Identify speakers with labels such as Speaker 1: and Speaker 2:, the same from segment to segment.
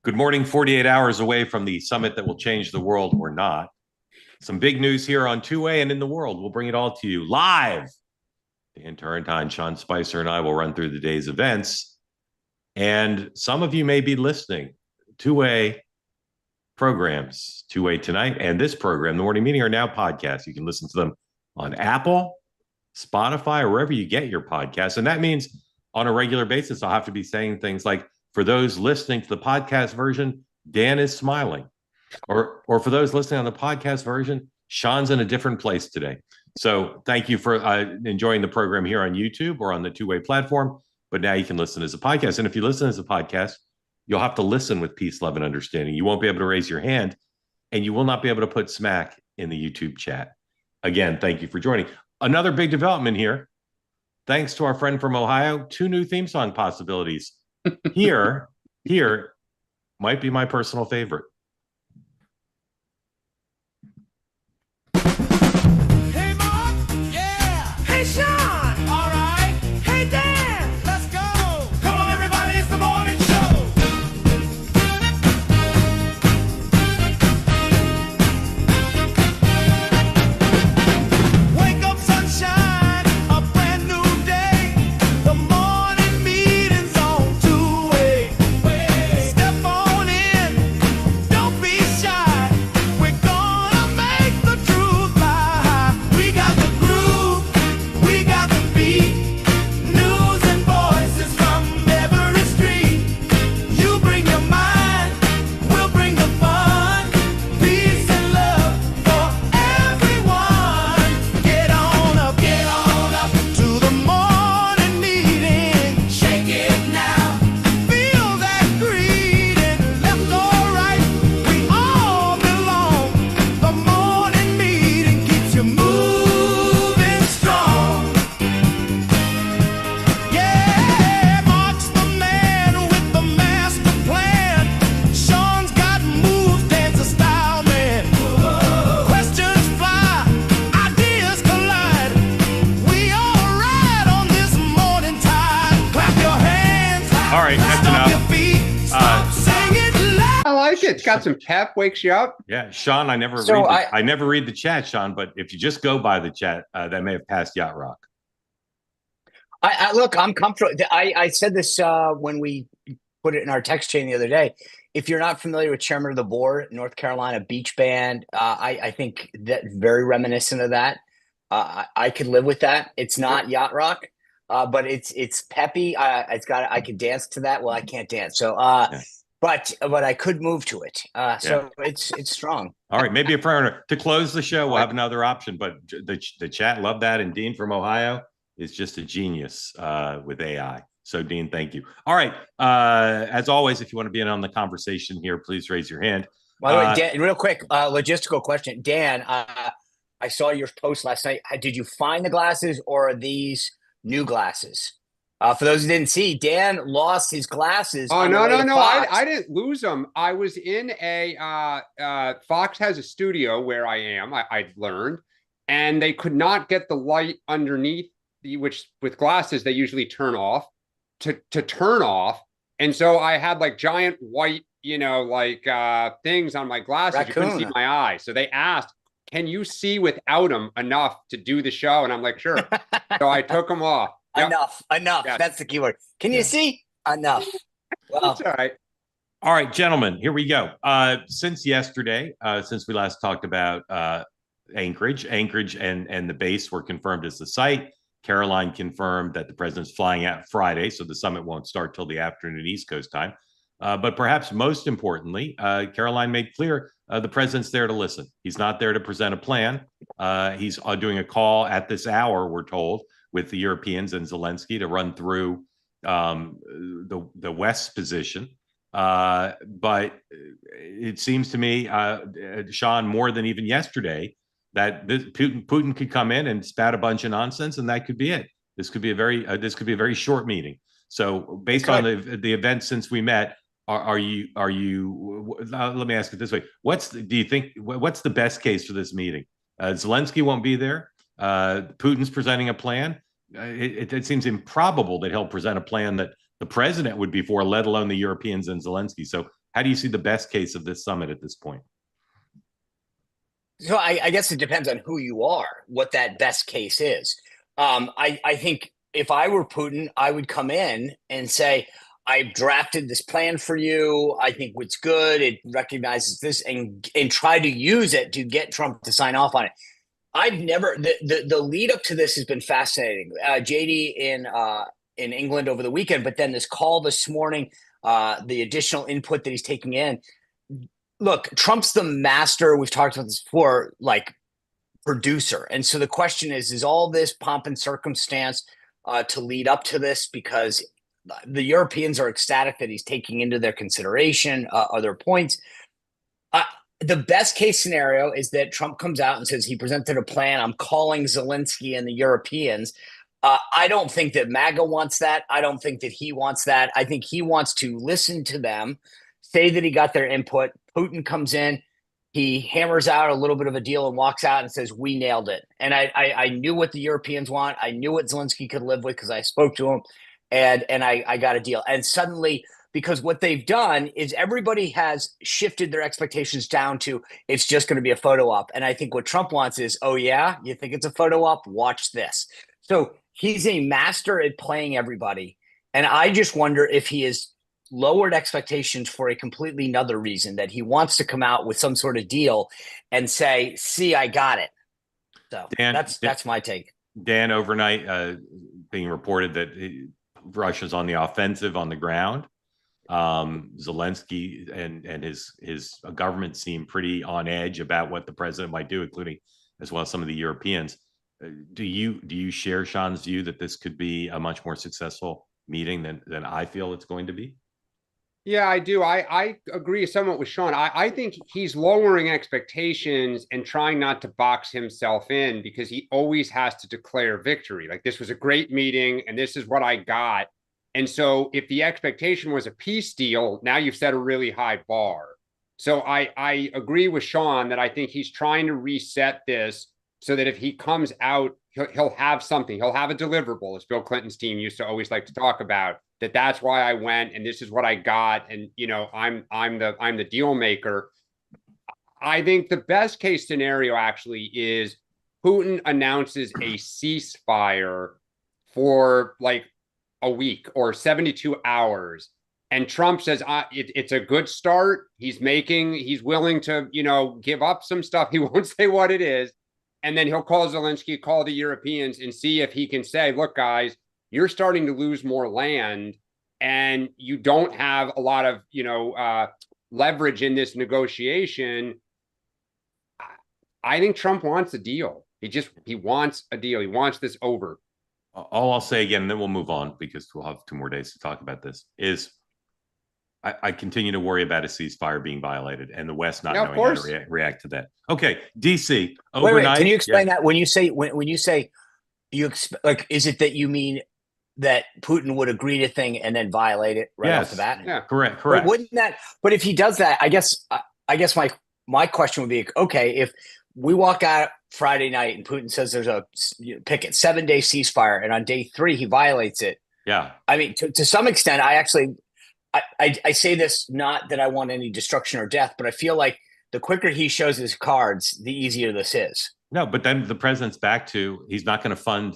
Speaker 1: Good morning, 48 hours away from the summit that will change the world or not. Some big news here on two-way and in the world. We'll bring it all to you live. Dan Turrentine, Sean Spicer, and I will run through the day's events. And some of you may be listening. Two-way programs, Two-way Tonight, and this program, The Morning Meeting, are now podcasts. You can listen to them on Apple, Spotify, or wherever you get your podcasts. And that means on a regular basis, I'll have to be saying things like, for those listening to the podcast version, Dan is smiling. Or for those listening on the podcast version, Sean's in a different place today. So thank you for enjoying the program here on YouTube or on the two-way platform. But now you can listen as a podcast. And if you listen as a podcast, you'll have to listen with peace, love, and understanding. You won't be able to raise your hand, and you will not be able to put smack in the YouTube chat. Again, thank you for joining. Another big development here. Thanks to our friend from Ohio, 2 new theme song possibilities. Here might be my personal favorite.
Speaker 2: Hey, Mark. Yeah. Hey, Sean. All right. Hey, Dan. Let's go. Come on, everybody. It's the morning show. Wake up, sunshine. A brand new day. The morning meeting's on two-way. Step on in. Don't be shy. We're gonna make the truth fly. We got the groove. We got the beat. News and voices from every street. You bring your mind. We'll bring the fun. Peace and love for everyone. Get on up to the morning meeting. Shake it now. Feel that greeting, left or right. We all belong. The morning meeting keeps you moving strong. Yeah, Mark's the man with the master plan. Sean's got moves, Dan's a style man. Questions fly, ideas collide. We all ride on this morning tide. Clap your hands.
Speaker 1: All right, that's
Speaker 2: Stomp your
Speaker 1: enough.
Speaker 2: feet. Stop saying loud.
Speaker 3: I like it. It's got some pep, wakes you up.
Speaker 1: Yeah, Sean, I never read the chat, Sean, but if you just go by the chat, that may have passed Yacht Rock.
Speaker 4: I look, I'm comfortable. I said this when we put it in our text chain the other day. If you're not familiar with Chairman of the Board, North Carolina Beach Band, I think that very reminiscent of that. I could live with that. It's not yacht rock, but it's peppy. I could dance to that. Well, I can't dance, so but I could move to it. So it's strong.
Speaker 1: All right, maybe a prayer to close the show. We'll have another option, but the chat love that. And Dean from Ohio is just a genius with AI. So Dean, thank you. All right, as always, if you want to be in on the conversation here, please raise your hand.
Speaker 4: By the way, Dan, real quick, logistical question, Dan. I saw your post last night. Did you find the glasses, or are these new glasses? For those who didn't see, Dan lost his glasses.
Speaker 3: Oh,
Speaker 4: on the
Speaker 3: no,
Speaker 4: way
Speaker 3: no,
Speaker 4: to
Speaker 3: no.
Speaker 4: Fox.
Speaker 3: I didn't lose them. I was in a Fox has a studio where I am, I learned, and they could not get the light underneath, which with glasses, they usually turn off to turn off. And so I had like giant white, things on my glasses. You couldn't see my eyes. So they asked, can you see without them enough to do the show? And I'm like, sure. So I took them off. Yep.
Speaker 4: Enough. Yes. That's the keyword. Can you see? Enough.
Speaker 3: Well, that's all right.
Speaker 1: All right, gentlemen, here we go. Since yesterday, since we last talked about Anchorage and the base were confirmed as the site. Caroline confirmed that the president's flying out Friday, so the summit won't start till the afternoon East Coast time. But perhaps most importantly, Caroline made clear the president's there to listen. He's not there to present a plan. He's doing a call at this hour, we're told, with the Europeans and Zelensky to run through the West's position. But it seems to me, Sean, more than even yesterday, that Putin could come in and spat a bunch of nonsense, and that could be it. This could be a very short meeting. So, based on the events since we met, are you? Let me ask it this way: do you think what's the best case for this meeting? Zelensky won't be there. Putin's presenting a plan. It seems improbable that he'll present a plan that the president would be for, let alone the Europeans and Zelensky. So How do you see the best case of this summit at this point?
Speaker 4: So I guess it depends on who you are, what that best case is. I think if I were Putin, I would come in and say, I've drafted this plan for you. I think it's good. It recognizes this and try to use it to get Trump to sign off on it. I've never the lead up to this has been fascinating. JD in England over the weekend, but then this call this morning, the additional input that he's taking in. Look, Trump's the master. We've talked about this before, like producer. And so the question is all this pomp and circumstance to lead up to this? Because the Europeans are ecstatic that he's taking into their consideration other points. The best case scenario is that Trump comes out and says he presented a plan. I'm calling Zelensky and the Europeans. I don't think that MAGA wants that. I don't think that he wants that. I think he wants to listen to them, say that he got their input. Putin comes in, he hammers out a little bit of a deal and walks out and says, we nailed it. And I knew what the Europeans want. I knew what Zelensky could live with because I spoke to him, and I got a deal. And suddenly, because what they've done is everybody has shifted their expectations down to it's just going to be a photo op. And I think what Trump wants is, oh, yeah, you think it's a photo op? Watch this. So he's a master at playing everybody. And I just wonder if he has lowered expectations for a completely another reason, that he wants to come out with some sort of deal and say, see, I got it. So
Speaker 1: Dan,
Speaker 4: that's my take.
Speaker 1: Dan, overnight being reported that Russia's on the offensive on the ground. Zelensky and his government seem pretty on edge about what the president might do, including as well as some of the Europeans. Do you share Sean's view that this could be a much more successful meeting than I feel it's going to be?
Speaker 3: Yeah, I do. I agree somewhat with Sean. I think he's lowering expectations and trying not to box himself in because he always has to declare victory. Like, this was a great meeting and this is what I got. And so if the expectation was a peace deal, now you've set a really high bar. So I agree with Sean that I think he's trying to reset this so that if he comes out, he'll have something. He'll have a deliverable, as Bill Clinton's team used to always like to talk about, that's why I went and this is what I got. And, you know, I'm the deal maker. I think the best case scenario actually is Putin announces a ceasefire for like a week or 72 hours. And Trump says it's a good start. He's willing to, you know, give up some stuff. He won't say what it is. And then he'll call Zelensky, call the Europeans and see if he can say, look, guys, you're starting to lose more land and you don't have a lot of, you know, leverage in this negotiation. I think Trump wants a deal. He wants a deal. He wants this over.
Speaker 1: All I'll say again, and then we'll move on because we'll have 2 more days to talk about this, is I continue to worry about a ceasefire being violated and the West not knowing how to react to that. Okay, DC, overnight.
Speaker 4: Wait, can you explain that? When you say you expect, like, is it that you mean that Putin would agree to thing and then violate it right off the bat?
Speaker 1: Yeah, correct.
Speaker 4: But wouldn't that? But if he does that, I guess my question would be, okay, if we walk out Friday night and Putin says there's a 7-day ceasefire, and on day 3 he violates it.
Speaker 1: Yeah,
Speaker 4: I mean, to some extent, I say this not that I want any destruction or death, but I feel like the quicker he shows his cards, the easier this is.
Speaker 1: No, but then the president's back to he's not going to fund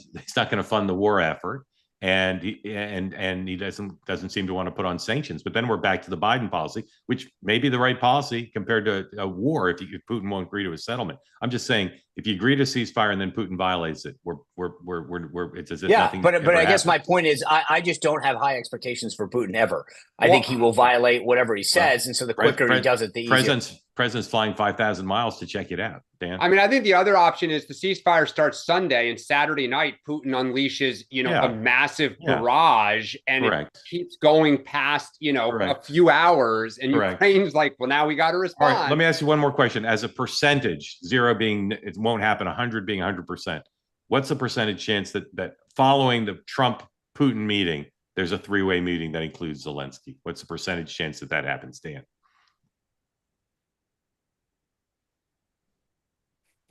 Speaker 1: the war effort, and he doesn't seem to want to put on sanctions. But then we're back to the Biden policy, which may be the right policy compared to a war if Putin won't agree to a settlement. I'm just saying, if you agree to ceasefire and then Putin violates it, it's as if nothing.
Speaker 4: But I guess my point is, I just don't have high expectations for Putin ever. I think he will violate whatever he says, and so the quicker he does it, the easier.
Speaker 1: President's flying 5,000 miles to check it out, Dan.
Speaker 3: I mean, I think the other option is the ceasefire starts Sunday and Saturday night Putin unleashes, a massive barrage and it keeps going past, a few hours and Ukraine's like, well, now we got to respond.
Speaker 1: All right, let me ask you one more question. As a percentage, 0 being it won't happen, 100 being 100%, what's the percentage chance that following the Trump-Putin meeting, there's a 3-way meeting that includes Zelensky? What's the percentage chance that happens, Dan?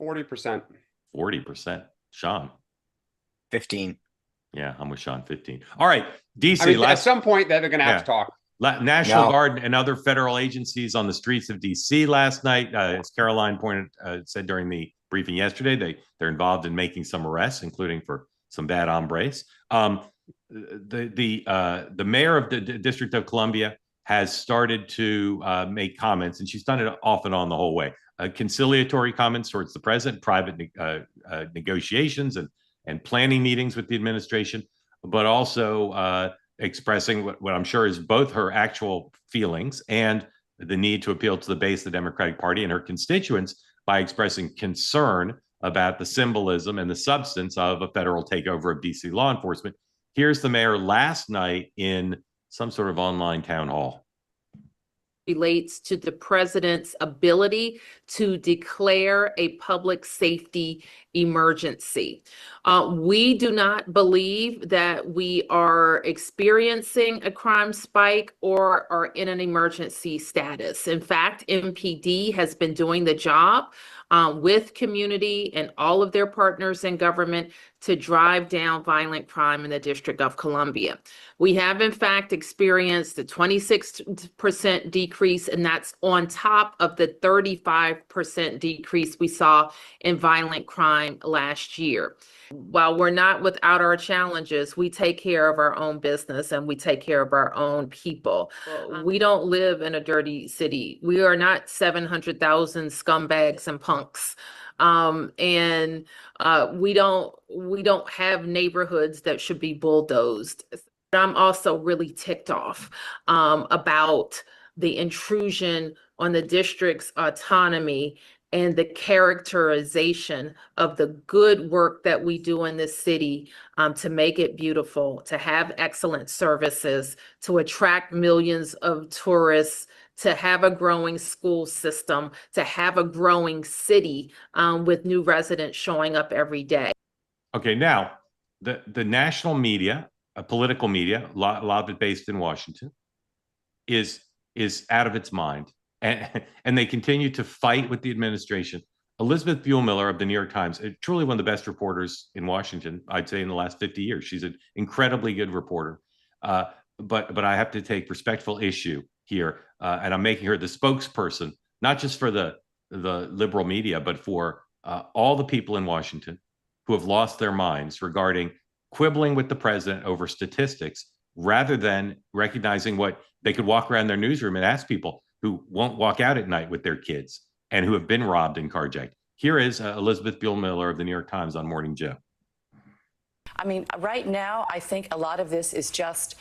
Speaker 3: 40%.
Speaker 1: 40%. Sean?
Speaker 4: 15.
Speaker 1: Yeah, I'm with Sean, 15. All right, DC.
Speaker 3: At some point, they're going to have to talk.
Speaker 1: National
Speaker 4: No.
Speaker 1: Guard and other federal agencies on the streets of D.C. last night, as Caroline said during the briefing yesterday, they're involved in making some arrests, including for some bad hombres. The mayor of the District of Columbia has started to make comments, and she's done it off and on the whole way. Conciliatory comments towards the president, private negotiations and planning meetings with the administration, but also expressing what I'm sure is both her actual feelings and the need to appeal to the base of the Democratic Party and her constituents by expressing concern about the symbolism and the substance of a federal takeover of DC law enforcement. Here's the mayor last night in some sort of online town hall.
Speaker 5: Relates to the president's ability to declare a public safety emergency. We do not believe that we are experiencing a crime spike or are in an emergency status. In fact, MPD has been doing the job with community and all of their partners in government to drive down violent crime in the District of Columbia. We have, in fact, experienced a 26% decrease, and that's on top of the 35% decrease we saw in violent crime last year. While we're not without our challenges, we take care of our own business and we take care of our own people. We don't live in a dirty city. We are not 700,000 scumbags and punks. We don't have neighborhoods that should be bulldozed. I'm also really ticked off about the intrusion on the district's autonomy and the characterization of the good work that we do in this city to make it beautiful, to have excellent services, to attract millions of tourists, to have a growing school system, to have a growing city with new residents showing up every day.
Speaker 1: Okay, now the national media, political media, a lot of it based in Washington, is out of its mind. And they continue to fight with the administration. Elizabeth Buellmiller of the New York Times, truly one of the best reporters in Washington, I'd say in the last 50 years. She's an incredibly good reporter. But I have to take respectful issue here. And I'm making her the spokesperson, not just for the liberal media, but for all the people in Washington who have lost their minds regarding quibbling with the president over statistics, rather than recognizing what they could walk around their newsroom and ask people who won't walk out at night with their kids and who have been robbed and carjacked. Here is Elizabeth Buellmiller of the New York Times on Morning Joe.
Speaker 6: I mean, right now, I think a lot of this is just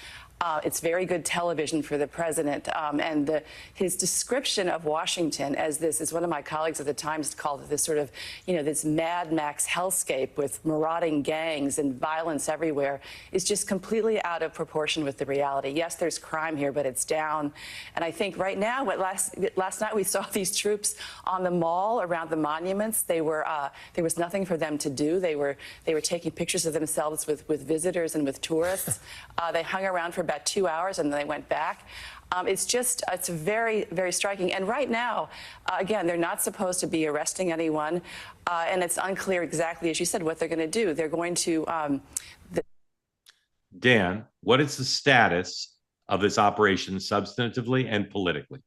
Speaker 6: it's very good television for the president. And his description of Washington as this, as one of my colleagues at the Times called it, this sort of, this Mad Max hellscape with marauding gangs and violence everywhere, is just completely out of proportion with the reality. Yes, there's crime here, but it's down. And I think right now, last night we saw these troops on the mall around the monuments. There was nothing for them to do. They were taking pictures of themselves with visitors and with tourists. They hung around for about 2 hours and then they went back. It's very, very striking. And right now, again, they're not supposed to be arresting anyone. And it's unclear exactly, as you said, what they're going to do. They're going to.
Speaker 1: Dan, what is the status of this operation substantively and politically?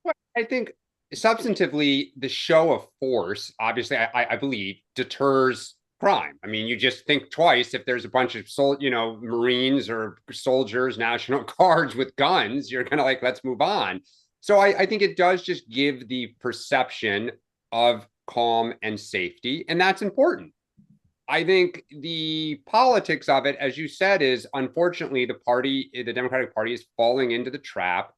Speaker 3: Well, I think substantively, the show of force, obviously, I believe, deters crime. I mean, you just think twice if there's a bunch of Marines or soldiers, National Guards with guns, you're kind of like, let's move on. So I think it does just give the perception of calm and safety, and that's important. I think the politics of it, as you said, is unfortunately the Democratic Party is falling into the trap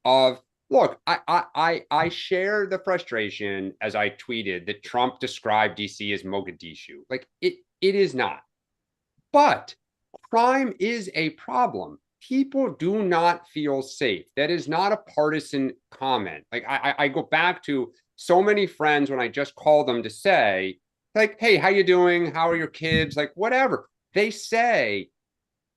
Speaker 3: of, look, I share the frustration, as I tweeted, that Trump described DC as Mogadishu. Like, it is not. But crime is a problem. People do not feel safe. That is not a partisan comment. Like, I go back to so many friends when I just call them to say, like, hey, how you doing? How are your kids? Like, whatever. They say,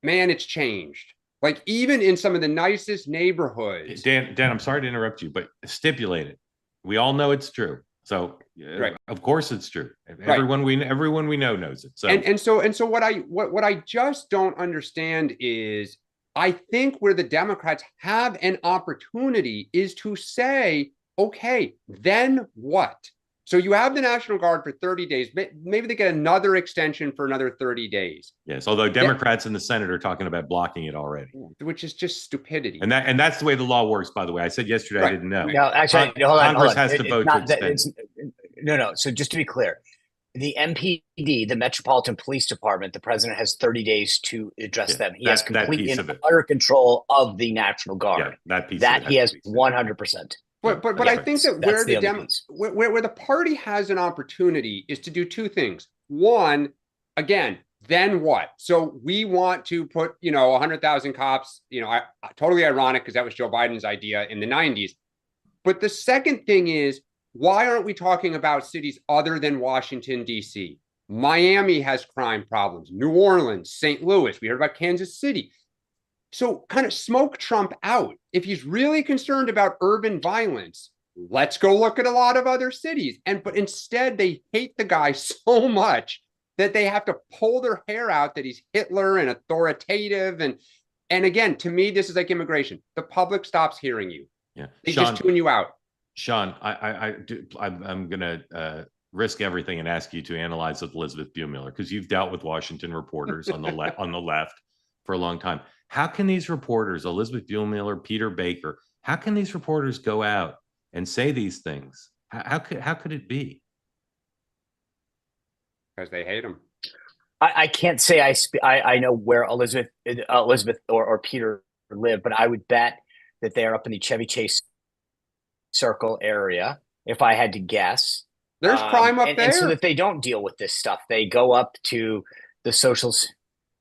Speaker 3: man, it's changed. Like, even in some of the nicest neighborhoods.
Speaker 1: Dan, I'm sorry to interrupt you, but stipulate it. We all know it's true. So
Speaker 3: right.
Speaker 1: Of course it's true. Everyone we know knows it. So
Speaker 3: and so what I just don't understand is I think where the Democrats have an opportunity is to say, okay, then what? So you have the National Guard for 30 days. Maybe they get another extension for another 30 days.
Speaker 1: Yes, although Democrats in the Senate are talking about blocking it already,
Speaker 3: which is just stupidity.
Speaker 1: and that's the way the law works. By the way, I said yesterday I didn't know.
Speaker 4: No, actually, hold on.
Speaker 1: Congress has to vote to extend.
Speaker 4: No. So just to be clear, the MPD, the Metropolitan Police Department, the president has 30 days to address them. He has complete and utter control of the National Guard.
Speaker 1: Yeah, that piece
Speaker 4: that he has 100%.
Speaker 3: But I think that where the party has an opportunity is to do two things. One, again, then what? So we want to put 100,000 cops. Totally ironic because that was Joe Biden's idea in the 90s. But the second thing is, why aren't we talking about cities other than Washington, D.C.? Miami has crime problems. New Orleans, St. Louis. We heard about Kansas City. So kind of smoke Trump out. If he's really concerned about urban violence, let's go look at a lot of other cities. But instead, they hate the guy so much that they have to pull their hair out that he's Hitler and authoritative. And again, to me, this is like immigration. The public stops hearing you.
Speaker 1: Yeah,
Speaker 3: they just tune you out.
Speaker 1: Sean, I'm going to risk everything and ask you to analyze Elizabeth Buemiller, because you've dealt with Washington reporters on the left for a long time. How can these reporters, Elizabeth Buemiller, Peter Baker, how can these reporters go out and say these things? How could it be?
Speaker 3: Because they hate him.
Speaker 4: I can't say I know where Elizabeth or Peter live, but I would bet that they are up in the Chevy Chase Circle area, if I had to guess.
Speaker 3: There's crime up there.
Speaker 4: And so that they don't deal with this stuff. They go up to the socials.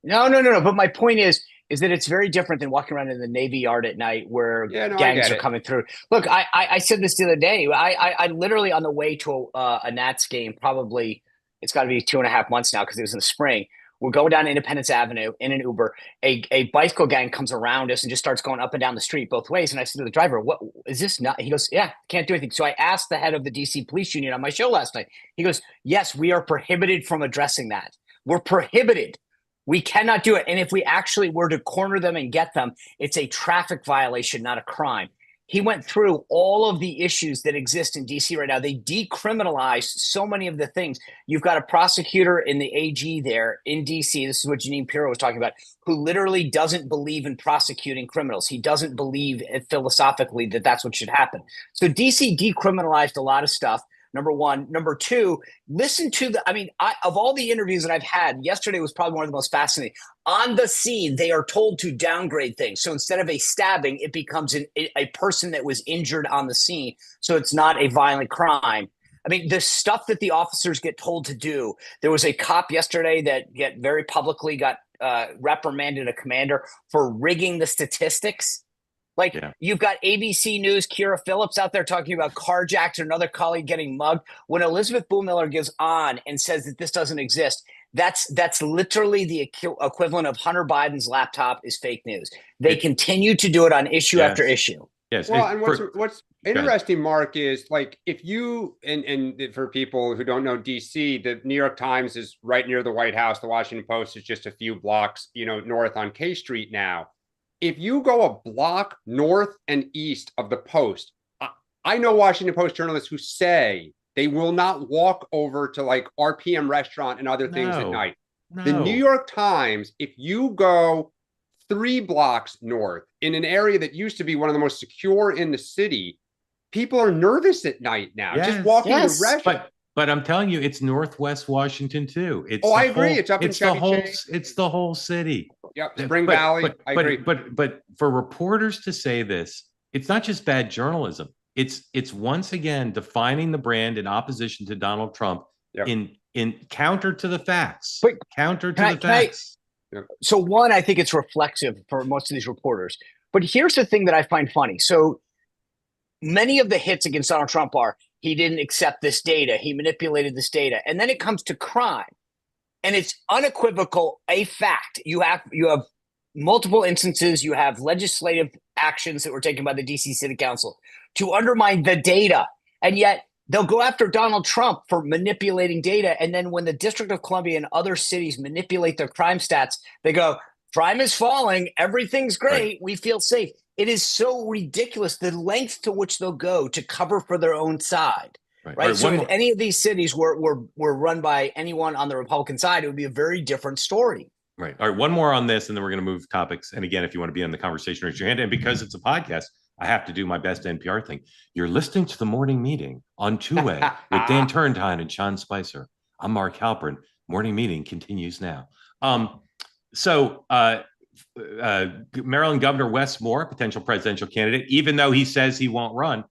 Speaker 4: No. But my point is that it's very different than walking around in the Navy Yard at night where gangs are coming through. Look, I said this the other day. I literally, on the way to a Nats game, probably it's got to be 2.5 months now because it was in the spring. We're going down Independence Avenue in an Uber. A bicycle gang comes around us and just starts going up and down the street both ways. And I said to the driver, "What is this?" Not? He goes, "Yeah, can't do anything." So I asked the head of the DC Police Union on my show last night. He goes, "Yes, we are prohibited from addressing that. We're prohibited. We cannot do it. And if we actually were to corner them and get them, it's a traffic violation, not a crime." He went through all of the issues that exist in DC right now. They decriminalized so many of the things. You've got a prosecutor in the AG there in DC. This is what Jeanine Pirro was talking about, who literally doesn't believe in prosecuting criminals. He doesn't believe philosophically that that's what should happen. So DC decriminalized a lot of stuff. Number one. Number two, listen to of all the interviews that I've had, yesterday was probably one of the most fascinating. On the scene, they are told to downgrade things. So instead of a stabbing, it becomes a person that was injured on the scene. So it's not a violent crime. I mean, the stuff that the officers get told to do. There was a cop yesterday that very publicly got reprimanded a commander for rigging the statistics. You've got ABC News, Kira Phillips out there talking about carjacked and another colleague getting mugged. When Elizabeth Buemiller gives on and says that this doesn't exist, that's literally the equivalent of Hunter Biden's laptop is fake news. They continue to do it on issue after issue.
Speaker 3: Yes. Well, and what's interesting, Mark, is if you and for people who don't know DC, the New York Times is right near the White House. The Washington Post is just a few blocks, north on K Street now. If you go a block north and east of the Post, I know Washington Post journalists who say they will not walk over to RPM restaurant and other things at night. The New York Times, if you go 3 blocks north in an area that used to be one of the most secure in the city, people are nervous at night now. Just walking to restaurant.
Speaker 1: But I'm telling you, it's Northwest Washington too.
Speaker 3: I agree. It's up in Chevy Chase.
Speaker 1: It's the whole city.
Speaker 3: Yep, Spring Valley. I agree.
Speaker 1: But for reporters to say this, it's not just bad journalism. It's once again defining the brand in opposition to Donald Trump in counter to the facts.
Speaker 4: So one, I think it's reflexive for most of these reporters. But here's the thing that I find funny. So many of the hits against Donald Trump are, he didn't accept this data, he manipulated this data. And then it comes to crime. And it's unequivocal, a fact. You have multiple instances, you have legislative actions that were taken by the DC City Council to undermine the data. And yet they'll go after Donald Trump for manipulating data. And then when the District of Columbia and other cities manipulate their crime stats, they go, crime is falling. Everything's great. We feel safe. It is so ridiculous the length to which they'll go to cover for their own side. Right. So if any of these cities were run by anyone on the Republican side, it would be a very different story.
Speaker 1: Right. All right. One more on this, and then we're going to move topics. And again, if you want to be in the conversation, raise your hand. And because it's a podcast, I have to do my best NPR thing. You're listening to the morning meeting on Two-Way with Dan Turrentine and Sean Spicer. I'm Mark Halperin. Morning meeting continues now. Maryland Governor Wes Moore, potential presidential candidate, even though he says he won't run,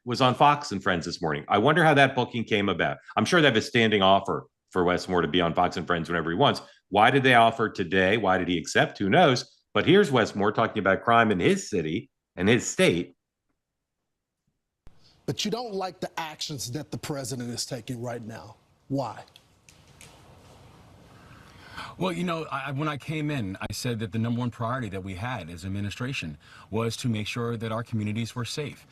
Speaker 1: was on Fox and Friends this morning. I wonder how that booking came about. I'm sure they have a standing offer for Wes Moore to be on Fox and Friends whenever he wants. Why did they offer today? Why did he accept? Who knows? But here's Wes Moore talking about crime in his city and his state.
Speaker 7: But you don't like the actions that the president is taking right now. Why?
Speaker 8: Well, you know, when I came in, I said that the number one priority that we had as administration was to make sure that our communities were safe.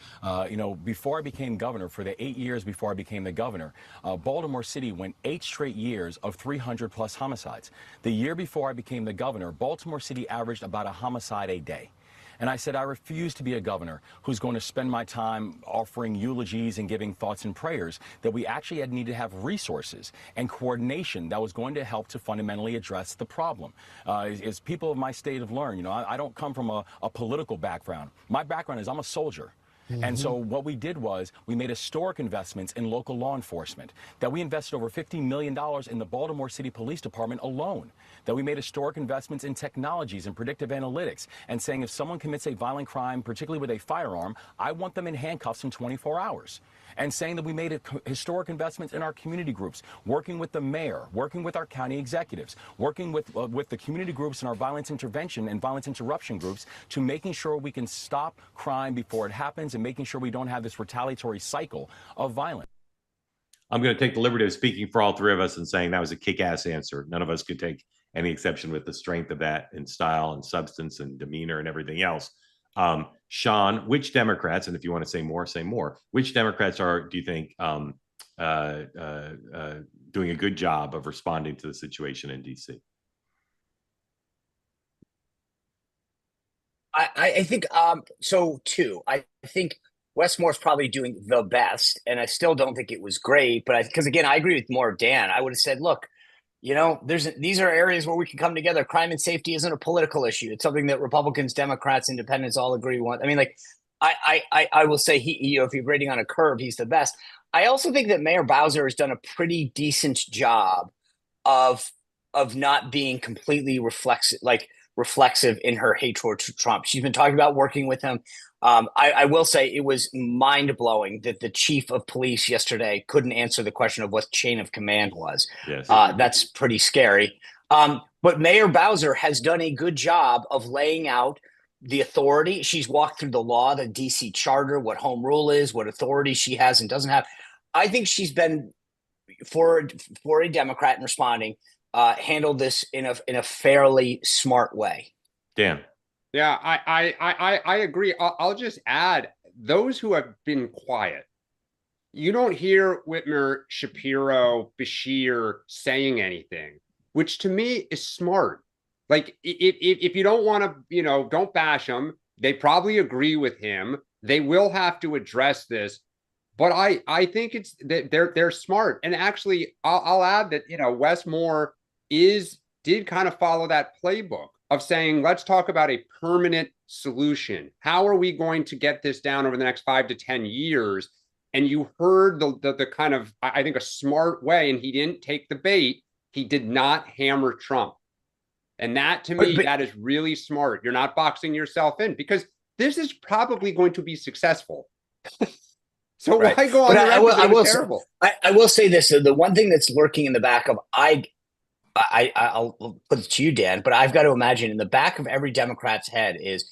Speaker 8: You know, before I became governor, for the 8 years before I became the governor, Baltimore City went 8 straight years of 300 plus homicides. The year before I became the governor, Baltimore City averaged about a homicide a day. And I said, I refuse to be a governor who's going to spend my time offering eulogies and giving thoughts and prayers, that we actually need to have resources and coordination that was going to help to fundamentally address the problem. As people of my state have learned, you know, I don't come from a political background. My background is I'm a soldier. And so what we did was we made historic investments in local law enforcement, that we invested over $50 million in the Baltimore City Police Department alone, that we made historic investments in technologies and predictive analytics, and saying if someone commits a violent crime, particularly with a firearm, I want them in handcuffs in 24 hours. And saying that we made historic investments in our community groups, working with the mayor, working with our county executives, working with the community groups and our violence intervention and violence interruption groups, to making sure we can stop crime before it happens and making sure we don't have this retaliatory cycle of violence.
Speaker 1: I'm going to take the liberty of speaking for all three of us and saying that was a kick-ass answer. None of us could take any exception with the strength of that in style and substance and demeanor and everything else. Sean, which Democrats, and if you want to say more, which Democrats do you think doing a good job of responding to the situation in DC?
Speaker 4: I think so too. I think Wes Moore's probably doing the best, and I still don't think it was great. But because again, I agree with more Dan. I would have said, look, you know, these are areas where we can come together. Crime and safety isn't a political issue. It's something that Republicans, Democrats, Independents all agree on. I mean, like, I will say if you're rating on a curve, he's the best. I also think that Mayor Bowser has done a pretty decent job of not being completely reflexive in her hate towards Trump. She's been talking about working with him. I will say it was mind-blowing that the chief of police yesterday couldn't answer the question of what chain of command was.
Speaker 1: Yes.
Speaker 4: That's pretty scary. But Mayor Bowser has done a good job of laying out the authority. She's walked through the law, the DC charter, what home rule is, what authority she has and doesn't have. I think she's been, for a Democrat in responding, handled this in a fairly smart way.
Speaker 1: Dan.
Speaker 3: Yeah, I agree. I'll just add, those who have been quiet, you don't hear Whitmer, Shapiro, Bashir saying anything, which to me is smart. Like, if you don't want to, you know, don't bash them. They probably agree with him. They will have to address this. But I think it's that they're smart. And actually, I'll add that, you know, Wes Moore did kind of follow that playbook of saying, let's talk about a permanent solution. How are we going to get this down over the next 5 to 10 years? And you heard the kind of, I think, a smart way, and he didn't take the bait. He did not hammer Trump. And that, to me, that is really smart. You're not boxing yourself in, because this is probably going to be successed. So right. Why go on the record? Terrible.
Speaker 4: I will say this: the one thing that's lurking in the back of I'll put it to you, Dan, but I've got to imagine in the back of every Democrat's head is,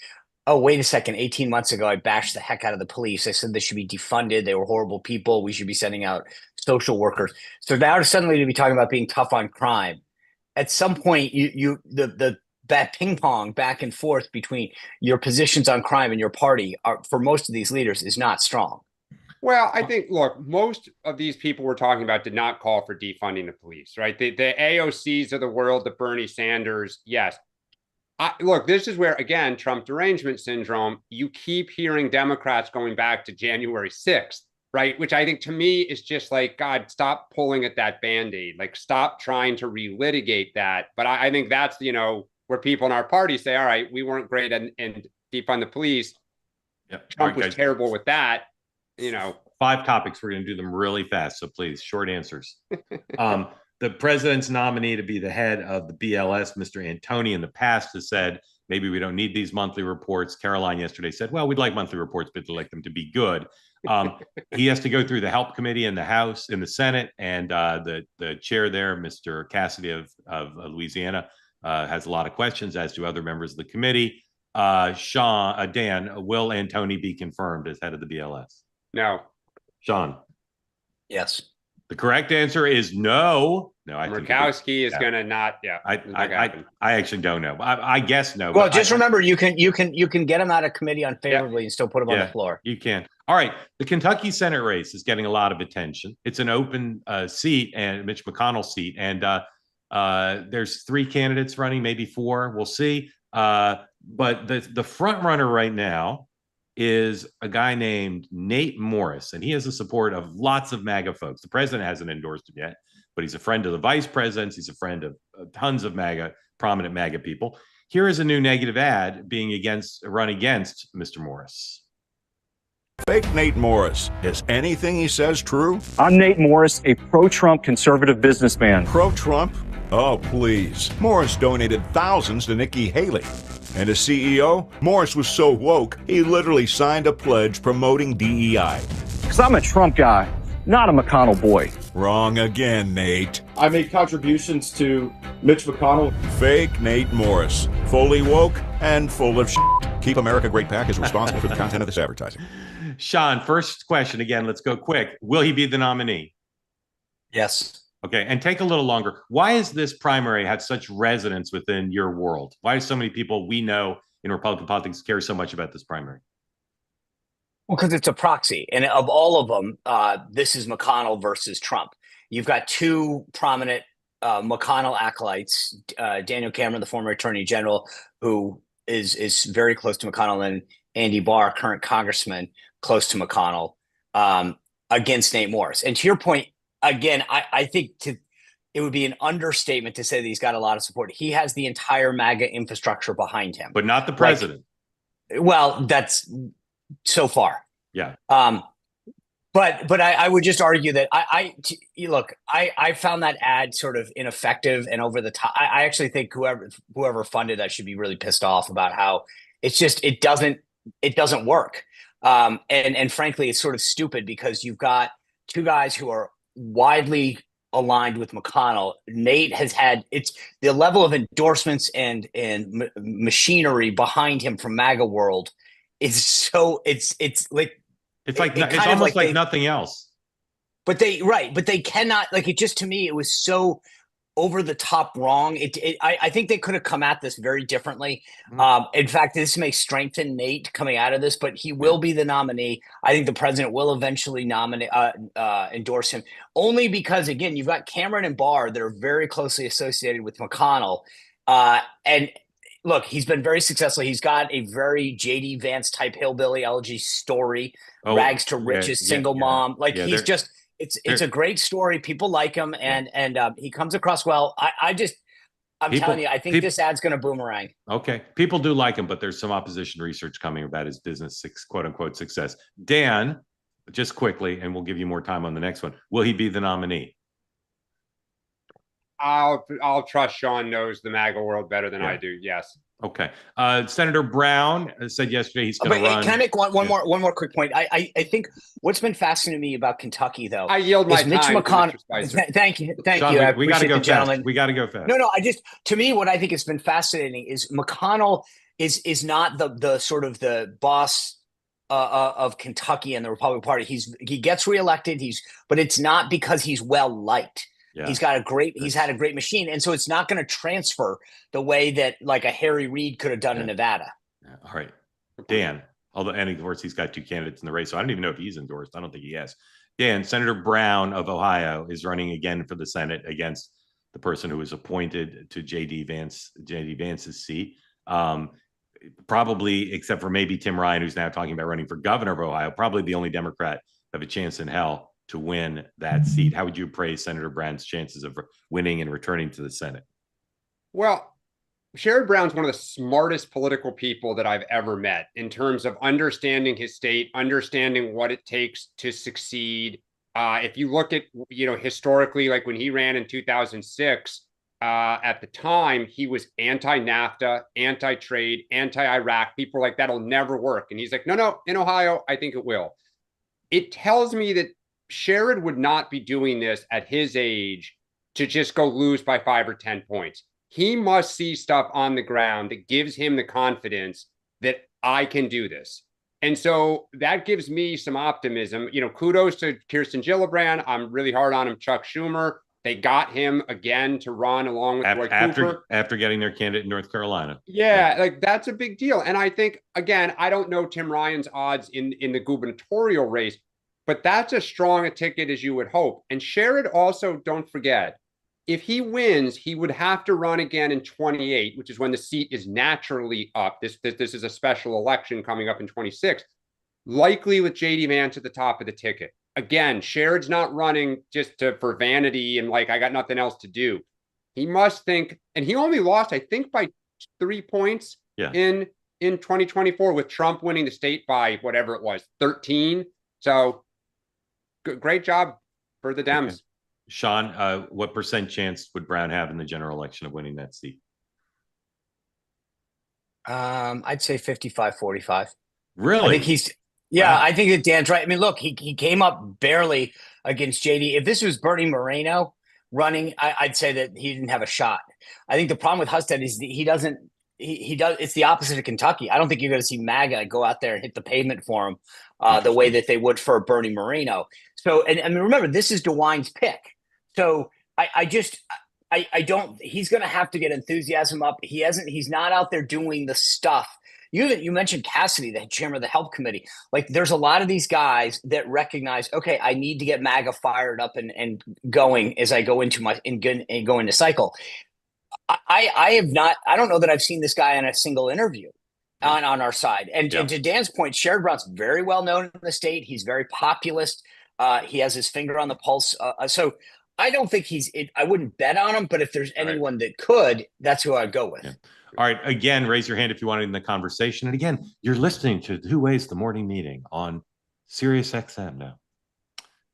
Speaker 4: oh, wait a second. 18 months ago, I bashed the heck out of the police. I said they should be defunded. They were horrible people. We should be sending out social workers. So now suddenly to be talking about being tough on crime. At some point, that ping pong back and forth between your positions on crime and your party for most of these leaders is not strong.
Speaker 3: Well, I think, look, most of these people we're talking about did not call for defunding the police, right? The AOCs of the world, the Bernie Sanders, yes. Look, this is where, again, Trump derangement syndrome, you keep hearing Democrats going back to January 6th, right? Which I think to me is just like, God, stop pulling at that Band-Aid. Like, stop trying to relitigate that. But I think that's, where people in our party say, all right, we weren't great and defund the police.
Speaker 1: Yep.
Speaker 3: Trump
Speaker 1: Right,
Speaker 3: was terrible with that,
Speaker 1: 5 topics. We're going to do them really fast. So please, short answers. The president's nominee to be the head of the BLS, Mr. Antoni, in the past has said, maybe we don't need these monthly reports. Caroline yesterday said, well, we'd like monthly reports, but we'd like them to be good. He has to go through the Help Committee in the House, in the Senate, and the chair there, Mr. Cassidy of Louisiana, has a lot of questions, as do other members of the committee. Dan, will Antoni be confirmed as head of the BLS?
Speaker 3: No.
Speaker 1: Sean?
Speaker 4: Yes.
Speaker 1: The correct answer is no. No, I think
Speaker 3: Murkowski is going to not. Yeah,
Speaker 1: I actually don't know. I guess no.
Speaker 4: Well, just remember, you can get him out of committee unfavorably and still put him on the floor.
Speaker 1: You can. All right. The Kentucky Senate race is getting a lot of attention. It's an open seat, and Mitch McConnell's seat, and there's 3 candidates running, maybe 4. We'll see. But the front runner right now is a guy named Nate Morris, and he has the support of lots of MAGA folks. The president hasn't endorsed him yet, but he's a friend of the vice presidents. He's a friend of tons of prominent MAGA people. Here is a new negative ad being run against Mr. Morris.
Speaker 9: Fake Nate Morris. Is anything he says true?
Speaker 10: I'm Nate Morris, a pro-Trump conservative businessman.
Speaker 9: Pro-Trump? Oh, please. Morris donated thousands to Nikki Haley. And as CEO, Morris was so woke, he literally signed a pledge promoting DEI.
Speaker 10: Because I'm a Trump guy, not a McConnell boy.
Speaker 9: Wrong again, Nate.
Speaker 10: I made contributions to Mitch McConnell.
Speaker 9: Fake Nate Morris. Fully woke and full of shit. Keep America Great PAC is responsible for the content of this advertising.
Speaker 1: Sean, first question again. Let's go quick. Will he be the nominee?
Speaker 4: Yes.
Speaker 1: Okay, and take a little longer. Why has this primary had such resonance within your world? Why do so many people we know in Republican politics care so much about this primary?
Speaker 4: Well, because it's a proxy. And of all of them, this is McConnell versus Trump. You've got 2 prominent McConnell acolytes, Daniel Cameron, the former attorney general, who is very close to McConnell, and Andy Barr, current congressman, close to McConnell, against Nate Morris. And to your point, again, I think it would be an understatement to say that he's got a lot of support. He has the entire MAGA infrastructure behind him.
Speaker 1: But not the president.
Speaker 4: Well, that's so far.
Speaker 1: Yeah.
Speaker 4: But I would just argue that I found that ad sort of ineffective and over the top. I actually think whoever funded that should be really pissed off about how it's just it doesn't work. And frankly, it's sort of stupid because you've got 2 guys who are widely aligned with McConnell. Nate has had the level of endorsements and machinery behind him from MAGA world is so it's
Speaker 1: almost like nothing else.
Speaker 4: But they cannot, like, it just, to me, it was so over the top wrong. I think they could have come at this very differently. In fact, this may strengthen Nate coming out of this, but he will be the nominee. I think the president will eventually endorse him, only because, again, you've got Cameron and Barr that are very closely associated with McConnell. And look, he's been very successful. He's got a very J.D. Vance type hillbilly elegy story, rags to riches, single mom. Like, he's just. It's a great story. People like him, and he comes across well. I'm telling you, I think this ad's going to boomerang.
Speaker 1: Okay, people do like him, but there's some opposition research coming about his business, quote unquote, success. Dan, just quickly, and we'll give you more time on the next one. Will he be the nominee?
Speaker 3: I'll trust Sean knows the MAGA world better than I do. Yes.
Speaker 1: Okay. Senator Brown said yesterday he's going to run.
Speaker 4: Can I make one more quick point? I think what's been fascinating to me about Kentucky, though,
Speaker 3: I yield my time.
Speaker 4: Mitch McConnell. Thank you.
Speaker 1: Sean, we got to go fast. We got to go fast.
Speaker 4: No. To me, what I think has been fascinating is McConnell is not the sort of the boss of Kentucky and the Republican Party. He gets reelected. But it's not because he's well liked. Yeah. He's had a great machine. And so it's not going to transfer the way that like a Harry Reid could have done in Nevada.
Speaker 1: Yeah. All right. Dan, and of course he's got 2 candidates in the race. So I don't even know if he's endorsed. I don't think he has. Dan, Senator Brown of Ohio is running again for the Senate against the person who was appointed to J.D. Vance's seat. Probably, except for maybe Tim Ryan, who's now talking about running for governor of Ohio, probably the only Democrat have a chance in hell to win that seat. How would you appraise Senator Brown's chances of winning and returning to the Senate?
Speaker 3: Well, Sherrod Brown's one of the smartest political people that I've ever met in terms of understanding his state, understanding what it takes to succeed. If you look at, historically, like when he ran in 2006, at the time, he was anti-NAFTA, anti-trade, anti-Iraq. People were like, that'll never work. And he's like, no, in Ohio, I think it will. It tells me that Sherrod would not be doing this at his age to just go lose by 5 or 10 points. He must see stuff on the ground that gives him the confidence that I can do this. And so that gives me some optimism. Kudos to Kirsten Gillibrand. I'm really hard on him. Chuck Schumer. They got him again to run along with Roy Cooper.
Speaker 1: After getting their candidate in North Carolina.
Speaker 3: Yeah, like that's a big deal. And I think, again, I don't know Tim Ryan's odds in the gubernatorial race, but that's as strong a ticket as you would hope. And Sherrod also, don't forget, if he wins, he would have to run again in 28, which is when the seat is naturally up. This is a special election coming up in 26, likely with J.D. Vance at the top of the ticket. Again, Sherrod's not running just for vanity and like, I got nothing else to do. He must think, and he only lost, I think, by 3 points in 2024 with Trump winning the state by whatever it was, 13. So great job for the Dems.
Speaker 1: Okay. Sean, what % chance would Brown have in the general election of winning that seat?
Speaker 4: I'd say 55-45.
Speaker 1: Really?
Speaker 4: I think he's wow. I think that Dan's right. I mean, look, he came up barely against JD. If this was Bernie Moreno running, I'd say that he didn't have a shot. I think the problem with Husted is he does. It's the opposite of Kentucky. I don't think you're going to see MAGA go out there and hit the pavement for him the way that they would for Bernie Moreno. So, and I mean, remember, this is DeWine's pick. So I don't. He's going to have to get enthusiasm up. He's not out there doing the stuff. You mentioned Cassidy, the chairman of the Help Committee. Like, there's a lot of these guys that recognize, okay, I need to get MAGA fired up and going as I go into go into cycle. I have not. I don't know that I've seen this guy in a single interview on our side. And to Dan's point, Sherrod Brown's very well known in the state. He's very populist. He has his finger on the pulse. So I don't think I wouldn't bet on him, but if there's anyone that could, that's who I'd go with.
Speaker 1: Yeah. All right. Again, raise your hand if you want in the conversation. And again, you're listening to Two Ways the Morning Meeting on Sirius XM now.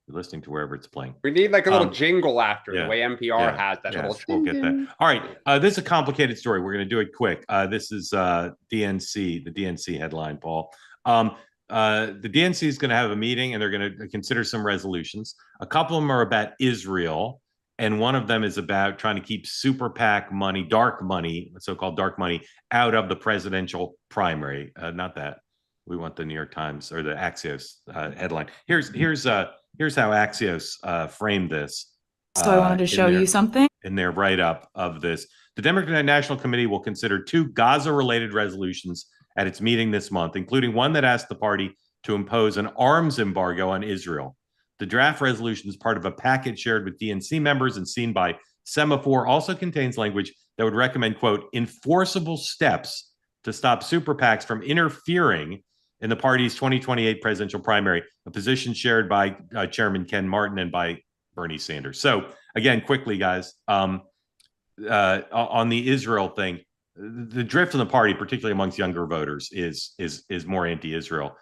Speaker 1: You're listening to wherever it's playing.
Speaker 3: We need like a little jingle after the way NPR has that little.
Speaker 1: We'll get that. All right. This is a complicated story. We're going to do it quick. This is the DNC headline, Paul. The DNC is going to have a meeting and they're going to consider some resolutions. A couple of them are about Israel. And one of them is about trying to keep super PAC money, dark money, so-called dark money, out of the presidential primary. Not that. We want the New York Times or the Axios headline. Here's how Axios framed this.
Speaker 11: So I wanted to show you something.
Speaker 1: In their write-up of this. The Democratic National Committee will consider 2 Gaza-related resolutions at its meeting this month, including one that asked the party to impose an arms embargo on Israel. The draft resolution is part of a package shared with DNC members and seen by Semaphore also contains language that would recommend, quote, enforceable steps to stop super PACs from interfering in the party's 2028 presidential primary, a position shared by Chairman Ken Martin and by Bernie Sanders. So again, quickly, guys, on the Israel thing, the drift in the party, particularly amongst younger voters, is more anti-Israel.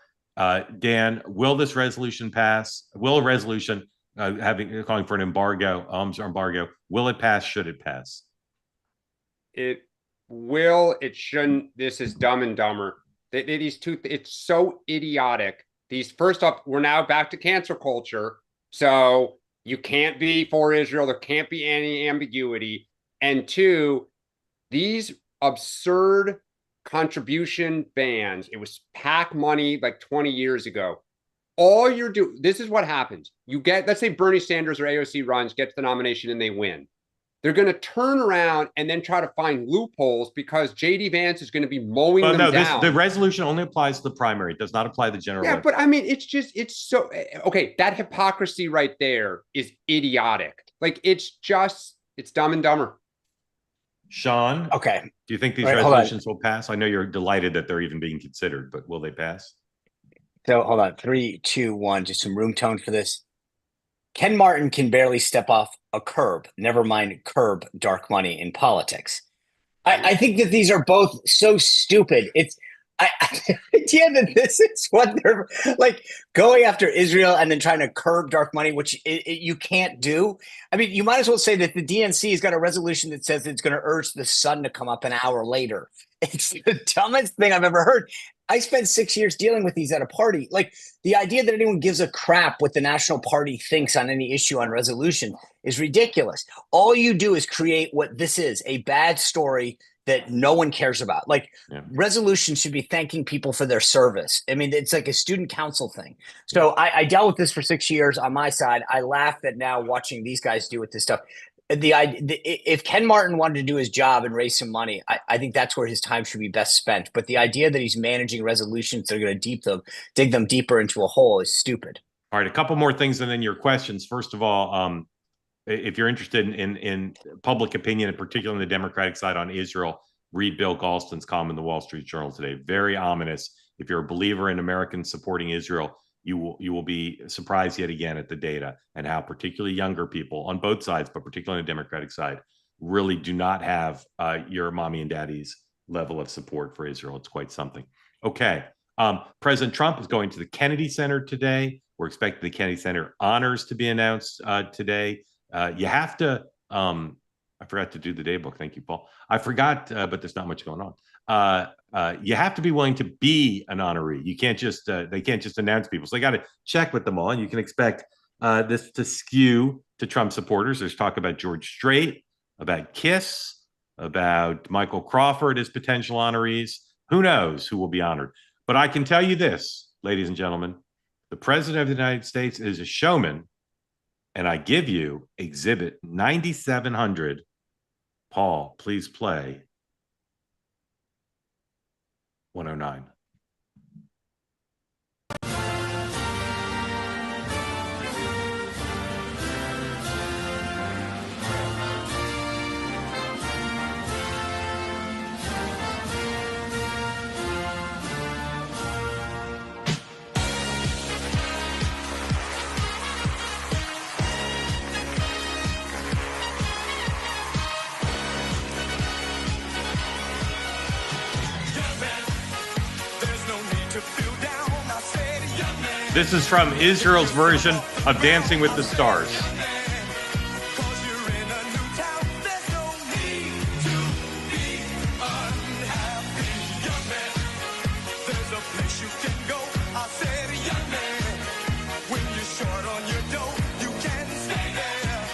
Speaker 1: Dan, will this resolution pass? Will a resolution calling for an embargo, arms embargo, will it pass? Should it pass?
Speaker 3: It will. It shouldn't. This is Dumb and Dumber. These two. It's so idiotic. First off, we're now back to cancel culture. So you can't be for Israel. There can't be any ambiguity. And 2, these absurd contribution bans. It was PAC money like 20 years ago. All you're doing, this is what happens. You get, let's say Bernie Sanders or AOC runs, gets the nomination and they win. They're going to turn around and then try to find loopholes because JD Vance is going to be mowing them down.
Speaker 1: The resolution only applies to the primary. It does not apply to the general election.
Speaker 3: But I mean, it's so, okay, that hypocrisy right there is idiotic. Like, it's dumb and dumber.
Speaker 1: Sean,
Speaker 4: Okay.
Speaker 1: do you think these
Speaker 4: All right, hold on.
Speaker 1: resolutions will pass? I know you're delighted that they're even being considered, but will they pass?
Speaker 4: So hold on. 3, 2, 1. Just some room tone for this. Ken Martin can barely step off a curb, never mind curb dark money in politics. I think that these are both so stupid. The idea that this is what they're like going after Israel and then trying to curb dark money, which you can't do. I mean, you might as well say that the DNC has got a resolution that says it's going to urge the sun to come up an hour later. It's the dumbest thing I've ever heard. I spent 6 years dealing with these at a party. Like the idea that anyone gives a crap what the National Party thinks on any issue on resolution is ridiculous. All you do is create what this is, a bad story that no one cares about. Like resolutions should be thanking people for their service. I mean, it's like a student council thing. So I dealt with this for 6 years on my side. I laugh at now watching these guys do with this stuff. If Ken Martin wanted to do his job and raise some money, I think that's where his time should be best spent. But the idea that he's managing resolutions that are going to dig them deeper into a hole is stupid.
Speaker 1: All right, a couple more things and then your questions. First of all, if you're interested in public opinion, in particular on the Democratic side on Israel, read Bill Galston's column in the Wall Street Journal today. Very ominous. If you're a believer in Americans supporting Israel, you will be surprised yet again at the data and how particularly younger people on both sides, but particularly on the Democratic side, really do not have your mommy and daddy's level of support for Israel. It's quite something. Okay. President Trump is going to the Kennedy Center today. We're expecting the Kennedy Center honors to be announced today. You have to, I forgot to do the day book. Thank you, Paul. I forgot, but there's not much going on. You have to be willing to be an honoree. You can't just, they can't just announce people. So they got to check with them all. And you can expect this to skew to Trump supporters. There's talk about George Strait, about Kiss, about Michael Crawford as potential honorees. Who knows who will be honored? But I can tell you this, ladies and gentlemen, the president of the United States is a showman. And I give you exhibit 9700. Paul, please play 109. This is from Israel's version of Dancing with the Stars.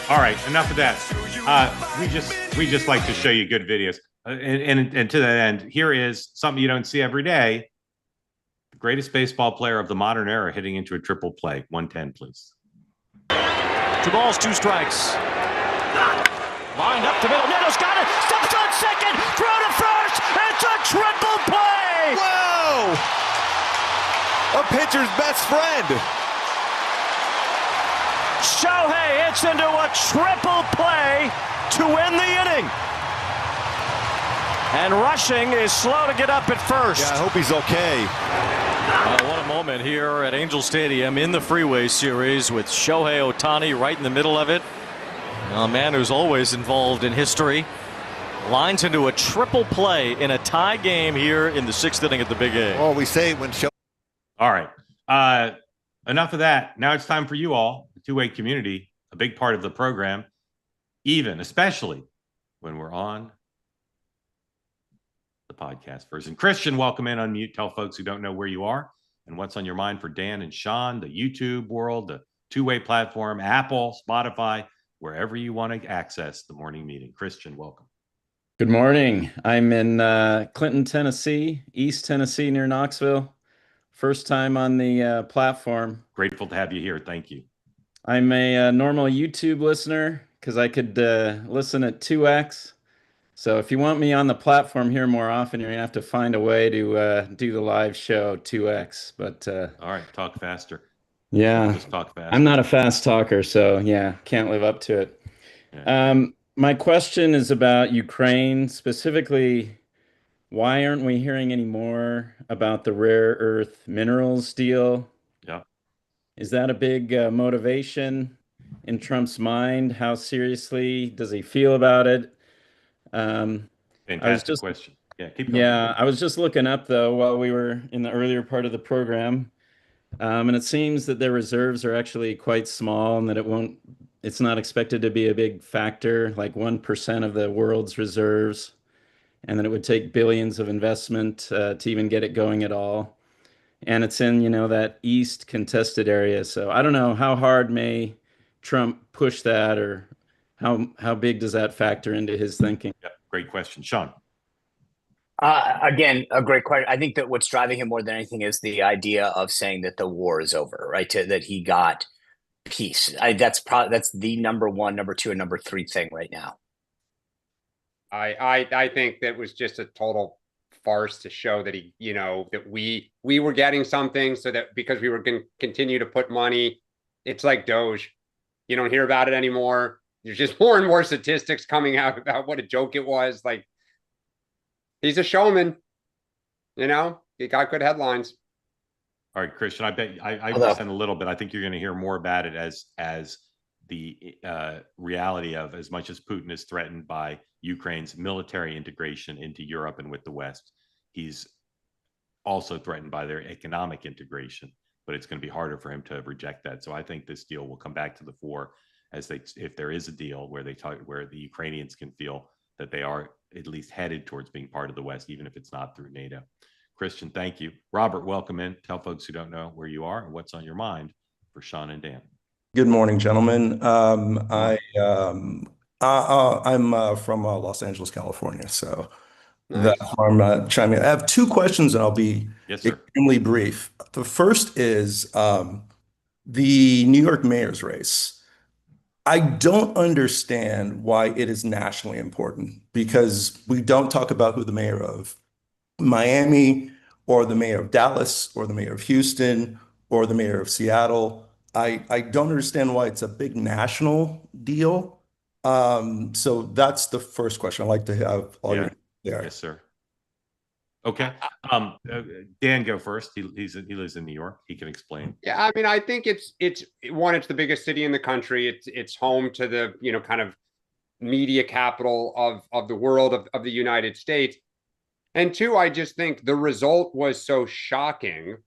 Speaker 1: All right, enough of that. We just like to show you good videos. And to that end, here is something you don't see every day. Greatest baseball player of the modern era hitting into a triple play. 110, please.
Speaker 12: 2 balls, 2 strikes. Lined up the middle. Neto's got it. Steps on second. Throw to first. It's a triple play.
Speaker 13: Whoa! A pitcher's best friend.
Speaker 12: Shohei hits into a triple play to win the inning. And rushing is slow to get up at first.
Speaker 13: Yeah, I hope he's okay.
Speaker 12: What a moment here at Angel Stadium in the Freeway Series with Shohei Ohtani right in the middle of it. A man who's always involved in history. Lines into a triple play in a tie game here in the 6th inning at the Big A.
Speaker 13: Oh, we say when Shohei.
Speaker 1: All right. Enough of that. Now it's time for you all, the two-way community, a big part of the program, especially when we're on the podcast version. Christian, welcome in, unmute. Tell folks who don't know where you are and what's on your mind for Dan and Sean, the YouTube world, the two-way platform, Apple, Spotify, wherever you want to access the morning meeting. Christian, welcome.
Speaker 14: Good morning. I'm in Clinton, Tennessee, East Tennessee near Knoxville. First time on the platform.
Speaker 1: Grateful to have you here. Thank you.
Speaker 14: I'm a normal YouTube listener because I could listen at 2x. So if you want me on the platform here more often, you're going to have to find a way to do the live show 2x. But
Speaker 1: all right, talk faster.
Speaker 14: Yeah,
Speaker 1: just talk fast.
Speaker 14: I'm not a fast talker, so yeah, can't live up to it.
Speaker 1: Yeah.
Speaker 14: my question is about Ukraine, specifically. Why aren't we hearing any more about the rare earth minerals deal?
Speaker 1: Yeah.
Speaker 14: Is that a big motivation in Trump's mind? How seriously does he feel about it?
Speaker 1: Fantastic question. Yeah, keep going.
Speaker 14: Yeah, I was just looking up though while we were in the earlier part of the program, and it seems that their reserves are actually quite small, and that it's not expected to be a big factor, like 1% of the world's reserves, and that it would take billions of investment to even get it going at all. And it's in, that east contested area. So I don't know, how hard may Trump push that, or how big does that factor into his thinking?
Speaker 1: Yeah, great question. Sean.
Speaker 4: Again, a great question. I think that what's driving him more than anything is the idea of saying that the war is over, right? That he got peace. That's the number one, number two, and number three thing right now.
Speaker 3: I think that was just a total farce to show that that we were getting something, so that because we were going to continue to put money. It's like Doge. You don't hear about it anymore. There's just more and more statistics coming out about what a joke it was. Like, he's a showman. He got good headlines.
Speaker 1: All right, Christian, I bet I understand a little bit. I think you're going to hear more about it as the reality of, as much as Putin is threatened by Ukraine's military integration into Europe and with the West, he's also threatened by their economic integration, but it's going to be harder for him to reject that. So I think this deal will come back to the fore if there is a deal where where the Ukrainians can feel that they are at least headed towards being part of the West, even if it's not through NATO. Christian, thank you. Robert, welcome in. Tell folks who don't know where you are and what's on your mind for Sean and Dan.
Speaker 15: Good morning, gentlemen. I'm from Los Angeles, California, so
Speaker 3: Nice.
Speaker 15: that's why I'm chiming in. I have two questions, and I'll be extremely brief. The first is the New York mayor's race. I don't understand why it is nationally important, because we don't talk about who the mayor of Miami or the mayor of Dallas or the mayor of Houston or the mayor of Seattle. I don't understand why it's a big national deal. So that's the first question. I'd like to have all your there.
Speaker 1: Yes, sir. Okay. Dan, go first. He lives in New York. He can explain.
Speaker 3: Yeah, I mean, I think it's the biggest city in the country. It's home to the kind of media capital of the world, of the United States. And two, I just think the result was so shocking,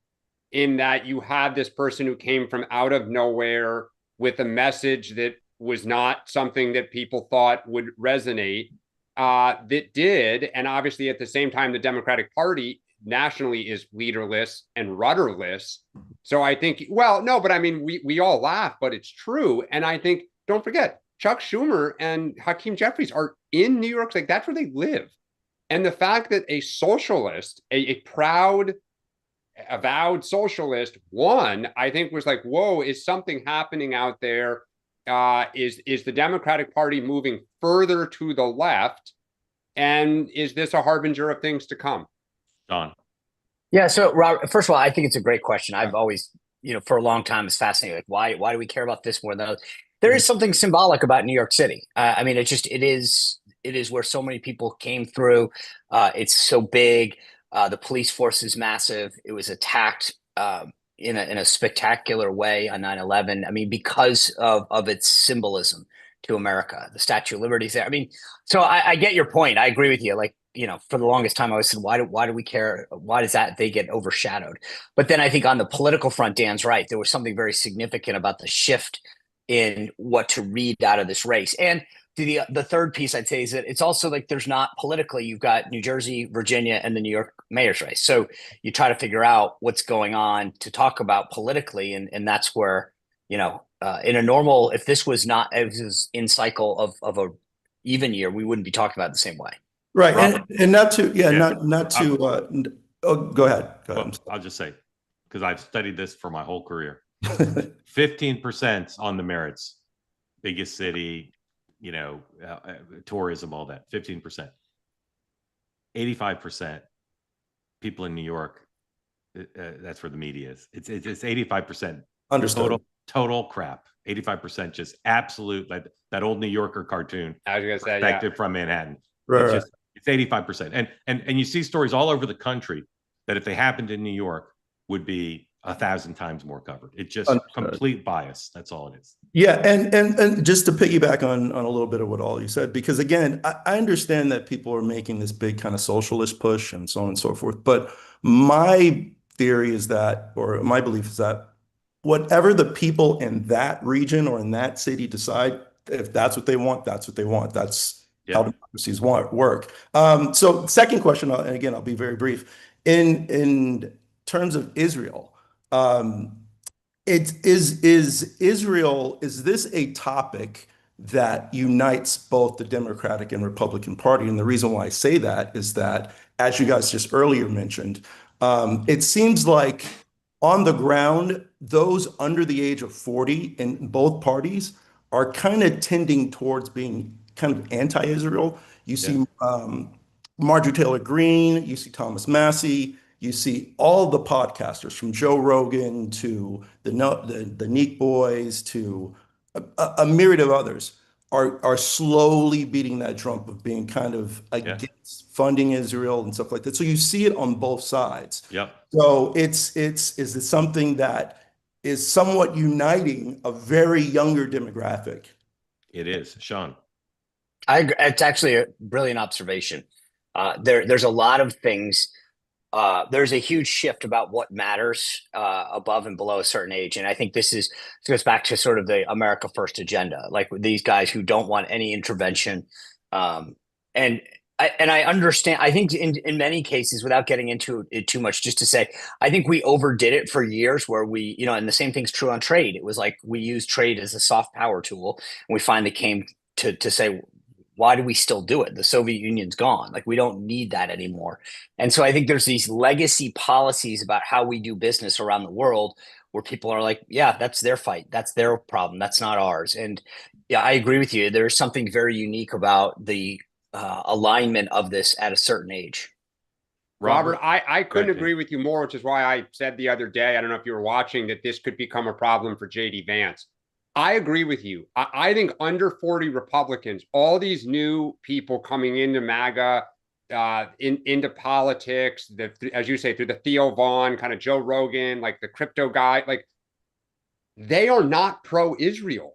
Speaker 3: in that you had this person who came from out of nowhere with a message that was not something that people thought would resonate, that did. And obviously, at the same time, the Democratic Party nationally is leaderless and rudderless. So I think, but I mean, we all laugh, but it's true. And I think, don't forget, Chuck Schumer and Hakeem Jeffries are in New York. Like, that's where they live. And the fact that a socialist, a proud, avowed socialist, won, I think was like, whoa, is something happening out there? Is the Democratic Party moving further to the left? And is this a harbinger of things to come?
Speaker 1: Don.
Speaker 4: Yeah. So, Robert, first of all, I think it's a great question. I've always, for a long time, it's fascinating. Like, why do we care about this more than others? There is something symbolic about New York City. I mean, it is where so many people came through. It's so big. The police force is massive. It was attacked in a spectacular way on 9/11. I mean, because of its symbolism to America, the Statue of Liberty is there. I mean, so I get your point. I agree with you. Like, for the longest time, I always said, why do we care? Why does they get overshadowed? But then I think on the political front, Dan's right. There was something very significant about the shift in what to read out of this race. And the third piece I'd say is that it's also like, there's not politically, you've got New Jersey, Virginia, and the New York mayor's race. So you try to figure out what's going on to talk about politically. And that's where, in a normal, if this was in cycle of a even year, we wouldn't be talking about it the same way.
Speaker 15: Right. And not to, go ahead.
Speaker 1: I'll just say, because I've studied this for my whole career, 15% on the merits, biggest city, tourism, all that, 15%, 85% people in New York. That's where the media is. It's 85%
Speaker 15: Understood.
Speaker 1: Total crap. 85% just absolute, like that old New Yorker cartoon.
Speaker 3: I was gonna say,
Speaker 1: perspective from Manhattan.
Speaker 15: Right,
Speaker 1: It's 85%. And you see stories all over the country that if they happened in New York would be 1,000 times more covered. It's just complete bias. That's all it is.
Speaker 15: Yeah, and just to piggyback on a little bit of what all you said, because again, I understand that people are making this big kind of socialist push and so on and so forth. But my theory is that, or my belief is that whatever the people in that region or in that city decide, if that's what they want, that's what they want. That's how democracies work. So second question, and again, I'll be very brief. In terms of Israel, is Israel, is this a topic that unites both the Democratic and Republican Party? And the reason why I say that is that, as you guys just earlier mentioned, it seems like on the ground, those under the age of 40 in both parties are kind of tending towards being kind of anti-Israel. You see Marjorie Taylor Greene, you see Thomas Massey, you see all the podcasters from Joe Rogan to the Neek Boys to a myriad of others are slowly beating that drum of being kind of against funding Israel and stuff like that. So you see it on both sides.
Speaker 1: Yep.
Speaker 15: So is it something that is somewhat uniting a very younger demographic?
Speaker 1: It is, Sean.
Speaker 4: It's actually a brilliant observation. There's a lot of things. There's a huge shift about what matters above and below a certain age. And I think this goes back to sort of the America First agenda, like these guys who don't want any intervention. And I understand, I think in many cases, without getting into it too much, just to say, I think we overdid it for years where we, and the same thing's true on trade. It was like we used trade as a soft power tool. And we finally came to say, why do we still do it? The Soviet Union's gone. Like, we don't need that anymore. And so I think there's these legacy policies about how we do business around the world where people are like, yeah, that's their fight. That's their problem. That's not ours. And yeah, I agree with you. There's something very unique about the alignment of this at a certain age.
Speaker 3: Robert, I couldn't agree with you more, which is why I said the other day, I don't know if you were watching, that this could become a problem for JD Vance. I agree with you. I think under 40 Republicans, all these new people coming into MAGA, into politics, as you say, through the Theo Vaughn, kind of Joe Rogan, like the crypto guy, like they are not pro-Israel.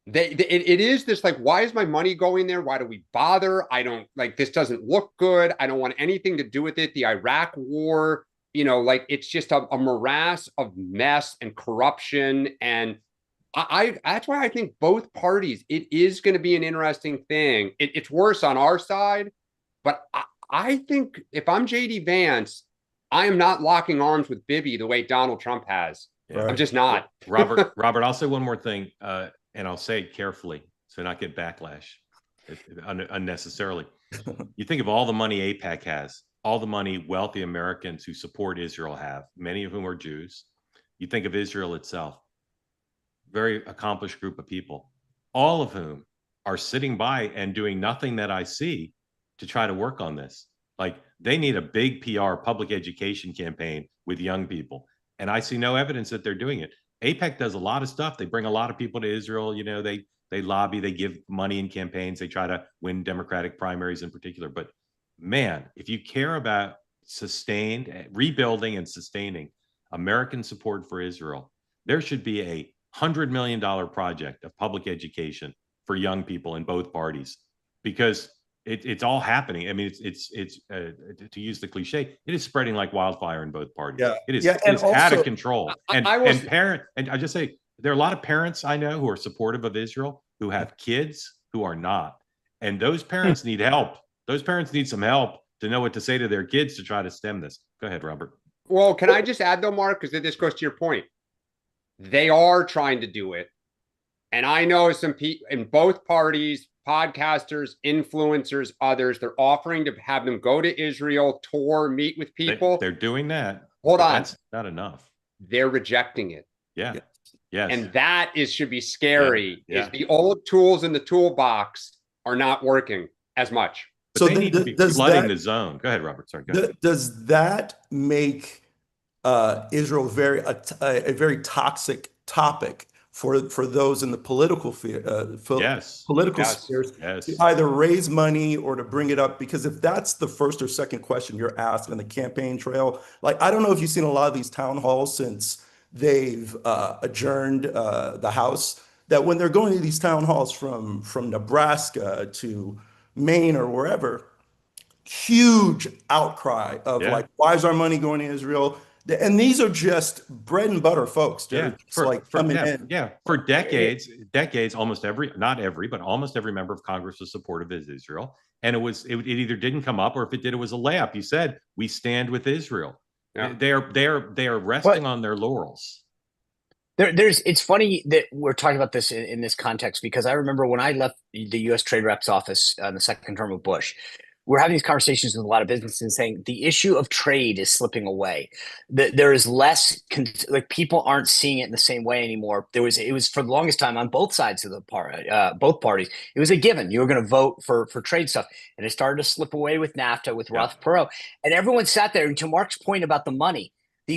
Speaker 3: It is this like, why is my money going there? Why do we bother? I don't like, this doesn't look good. I don't want anything to do with it. The Iraq war, like it's just a morass of mess and corruption. And that's why I think both parties, it is going to be an interesting thing. It's worse on our side, but I think if I'm JD Vance, I am not locking arms with Bibi the way Donald Trump has. Yeah. I'm just not.
Speaker 1: Robert, I'll say one more thing, and I'll say it carefully so not get backlash unnecessarily. You think of all the money AIPAC has, all the money wealthy Americans who support Israel have, many of whom are Jews. You think of Israel itself. Very accomplished group of people, all of whom are sitting by and doing nothing that I see to try to work on this. Like, they need a big PR public education campaign with young people. And I see no evidence that they're doing it. AIPAC does a lot of stuff. They bring a lot of people to Israel. They lobby, they give money in campaigns. They try to win Democratic primaries in particular. But man, if you care about rebuilding and sustaining American support for Israel, there should be a $100 million project of public education for young people in both parties, because it's all happening. I mean, it's to use the cliche, it is spreading like wildfire in both parties.
Speaker 15: Yeah.
Speaker 1: It is out of control. And I just say, there are a lot of parents I know who are supportive of Israel who have kids who are not. And those parents need help. Those parents need some help to know what to say to their kids to try to stem this. Go ahead, Robert.
Speaker 3: Well, can I just add though, Mark, because this goes to your point. They are trying to do it. And I know some people in both parties, podcasters, influencers, others, they're offering to have them go to Israel, tour, meet with people.
Speaker 1: They're doing that.
Speaker 3: Hold on.
Speaker 1: That's not enough.
Speaker 3: They're rejecting it.
Speaker 1: Yeah. Yes.
Speaker 3: And that should be scary.
Speaker 1: Yeah.
Speaker 3: Is the old tools in the toolbox are not working as much.
Speaker 1: But so they need to be flooding the zone. Go ahead, Robert. Sorry. Go ahead.
Speaker 15: Does that make Israel a very toxic topic for those in the political political
Speaker 1: Yes.
Speaker 15: spheres
Speaker 1: Yes.
Speaker 15: to either raise money or to bring it up. Because if that's the first or second question you're asked on the campaign trail, like, I don't know if you've seen a lot of these town halls since they've adjourned the House, that when they're going to these town halls from Nebraska to Maine or wherever, huge outcry of like, why is our money going to Israel? And these are just bread and butter folks. They're just like coming in.
Speaker 1: Yeah, for decades, almost not every, but almost every member of Congress was supportive of Israel. And it either didn't come up, or if it did, it was a layup. You said, we stand with Israel.
Speaker 3: Yeah.
Speaker 1: They are resting on their laurels.
Speaker 4: It's funny that we're talking about this in this context, because I remember when I left the U.S. Trade Rep's office in the second term of Bush, we're having these conversations with a lot of businesses saying the issue of trade is slipping away. There is less, like, people aren't seeing it in the same way anymore. It was for the longest time on both sides of the both parties. It was a given. You were going to vote for trade stuff. And it started to slip away with NAFTA, with Roth Perot. And everyone sat there, and to Mark's point about the money,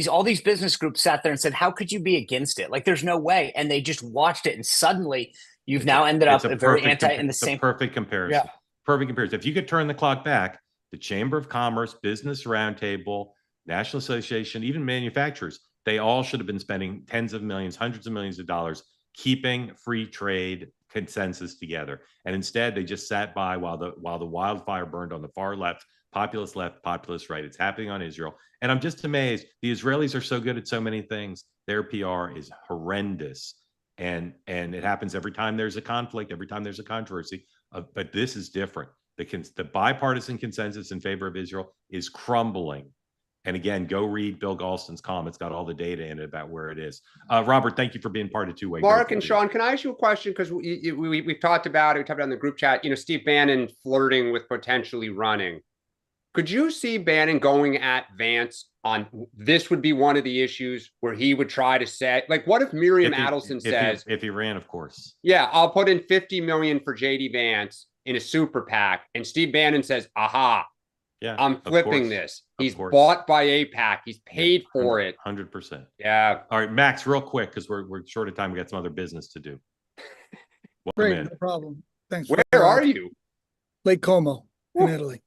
Speaker 4: all these business groups sat there and said, how could you be against it? Like, there's no way. And they just watched it. And suddenly you've now ended up very anti in the same.
Speaker 1: Perfect comparison.
Speaker 4: Yeah.
Speaker 1: Perfect comparison. If you could turn the clock back, the Chamber of Commerce, Business Roundtable, National Association, even manufacturers, they all should have been spending tens of millions, hundreds of millions of dollars keeping free trade consensus together. And instead, they just sat by while the wildfire burned on the far left, populist right. It's happening on Israel. And I'm just amazed. The Israelis are so good at so many things. Their PR is horrendous. And it happens every time there's a conflict, every time there's a controversy. But this is different. The bipartisan consensus in favor of Israel is crumbling. And again, go read Bill Galston's column. It's got all the data in it about where it is. Robert, thank you for being part of Two Way.
Speaker 3: Mark and Sean, can I ask you a question? Because we've talked about it. We talked about it in the group chat. Steve Bannon flirting with potentially running. Could you see Bannon going at Vance on this? Would be one of the issues where he would try to say, like, what if Miriam Adelson says,
Speaker 1: if he ran, of course,
Speaker 3: yeah, I'll put in $50 million for JD Vance in a super PAC, and Steve Bannon says, aha,
Speaker 1: yeah,
Speaker 3: I'm flipping this. He's
Speaker 1: course.
Speaker 3: Bought by AIPAC. He's paid for it.
Speaker 1: 100%.
Speaker 3: Yeah.
Speaker 1: All right, Max, real quick, because we're short of time. We got some other business to do.
Speaker 16: Great, no problem. Thanks.
Speaker 3: Where are you?
Speaker 16: Lake Como in Italy.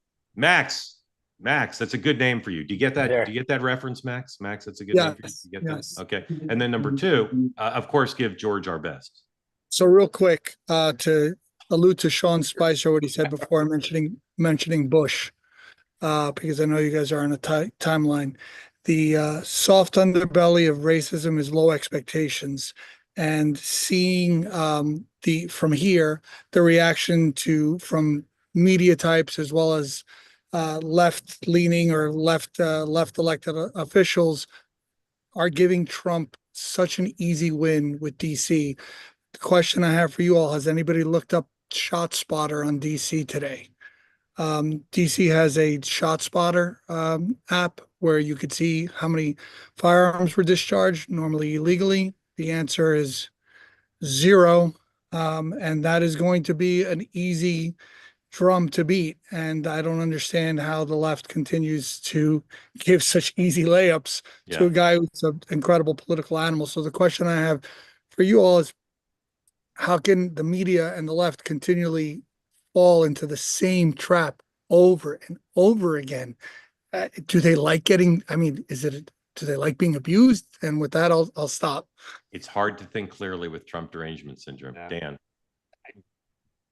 Speaker 1: Max, that's a good name for you. Do you get that? Do you get that reference, Max? Max, that's a good name for you. You get that? Okay. And then number two, of course, give George our best.
Speaker 16: So real quick, to allude to Sean Spicer, what he said before mentioning Bush, because I know you guys are on a timeline. The soft underbelly of racism is low expectations, and seeing from here the reaction from media types as well as left leaning or left elected officials are giving Trump such an easy win with DC. The question I have for you all, has anybody looked up ShotSpotter on DC today? DC has a ShotSpotter app where you could see how many firearms were discharged, normally illegally. The answer is 0. And that is going to be an easy drum to beat. And I don't understand how the left continues to give such easy layups to a guy who's an incredible political animal. So the question I have for you all is, how can the media and the left continually fall into the same trap over and over again? Do they like getting, do they like being abused? And with that, I'll stop.
Speaker 1: It's hard to think clearly with Trump derangement syndrome.
Speaker 3: Yeah.
Speaker 1: Dan.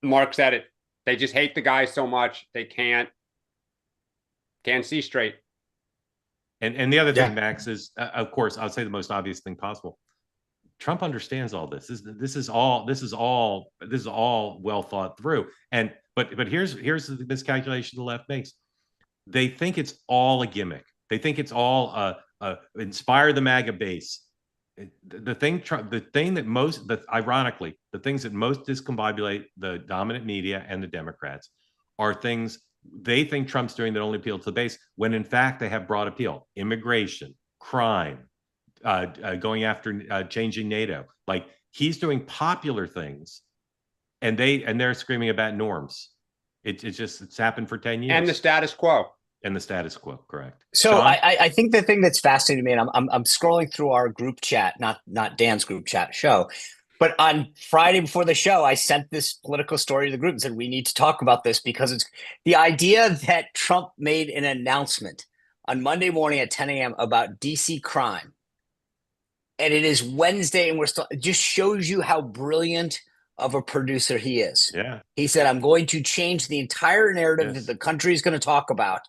Speaker 3: Mark said it. They just hate the guy so much they can't see straight.
Speaker 1: And the other thing, Max, is of course, I'll say the most obvious thing possible. Trump understands all this. This is all well thought through. But here's the miscalculation the left makes. They think it's all a gimmick. They think it's all inspire the MAGA base. Ironically, the things that most discombobulate the dominant media and the Democrats are things they think Trump's doing that only appeal to the base, when in fact they have broad appeal: immigration, crime, going after changing NATO. Like, he's doing popular things, and they're screaming about norms. It's happened for 10 years.
Speaker 3: And the status quo.
Speaker 1: And the status quo, correct.
Speaker 4: So
Speaker 1: Sean?
Speaker 4: I think the thing that's fascinating to me, and I'm scrolling through our group chat, not Dan's group chat show, But on Friday before the show, I sent this political story to the group and said, we need to talk about this because it's the idea that Trump made an announcement on Monday morning at 10 a.m. about DC crime. And it is Wednesday and it just shows you how brilliant of a producer he is.
Speaker 1: Yeah.
Speaker 4: He said, I'm going to change the entire narrative that the country is going to talk about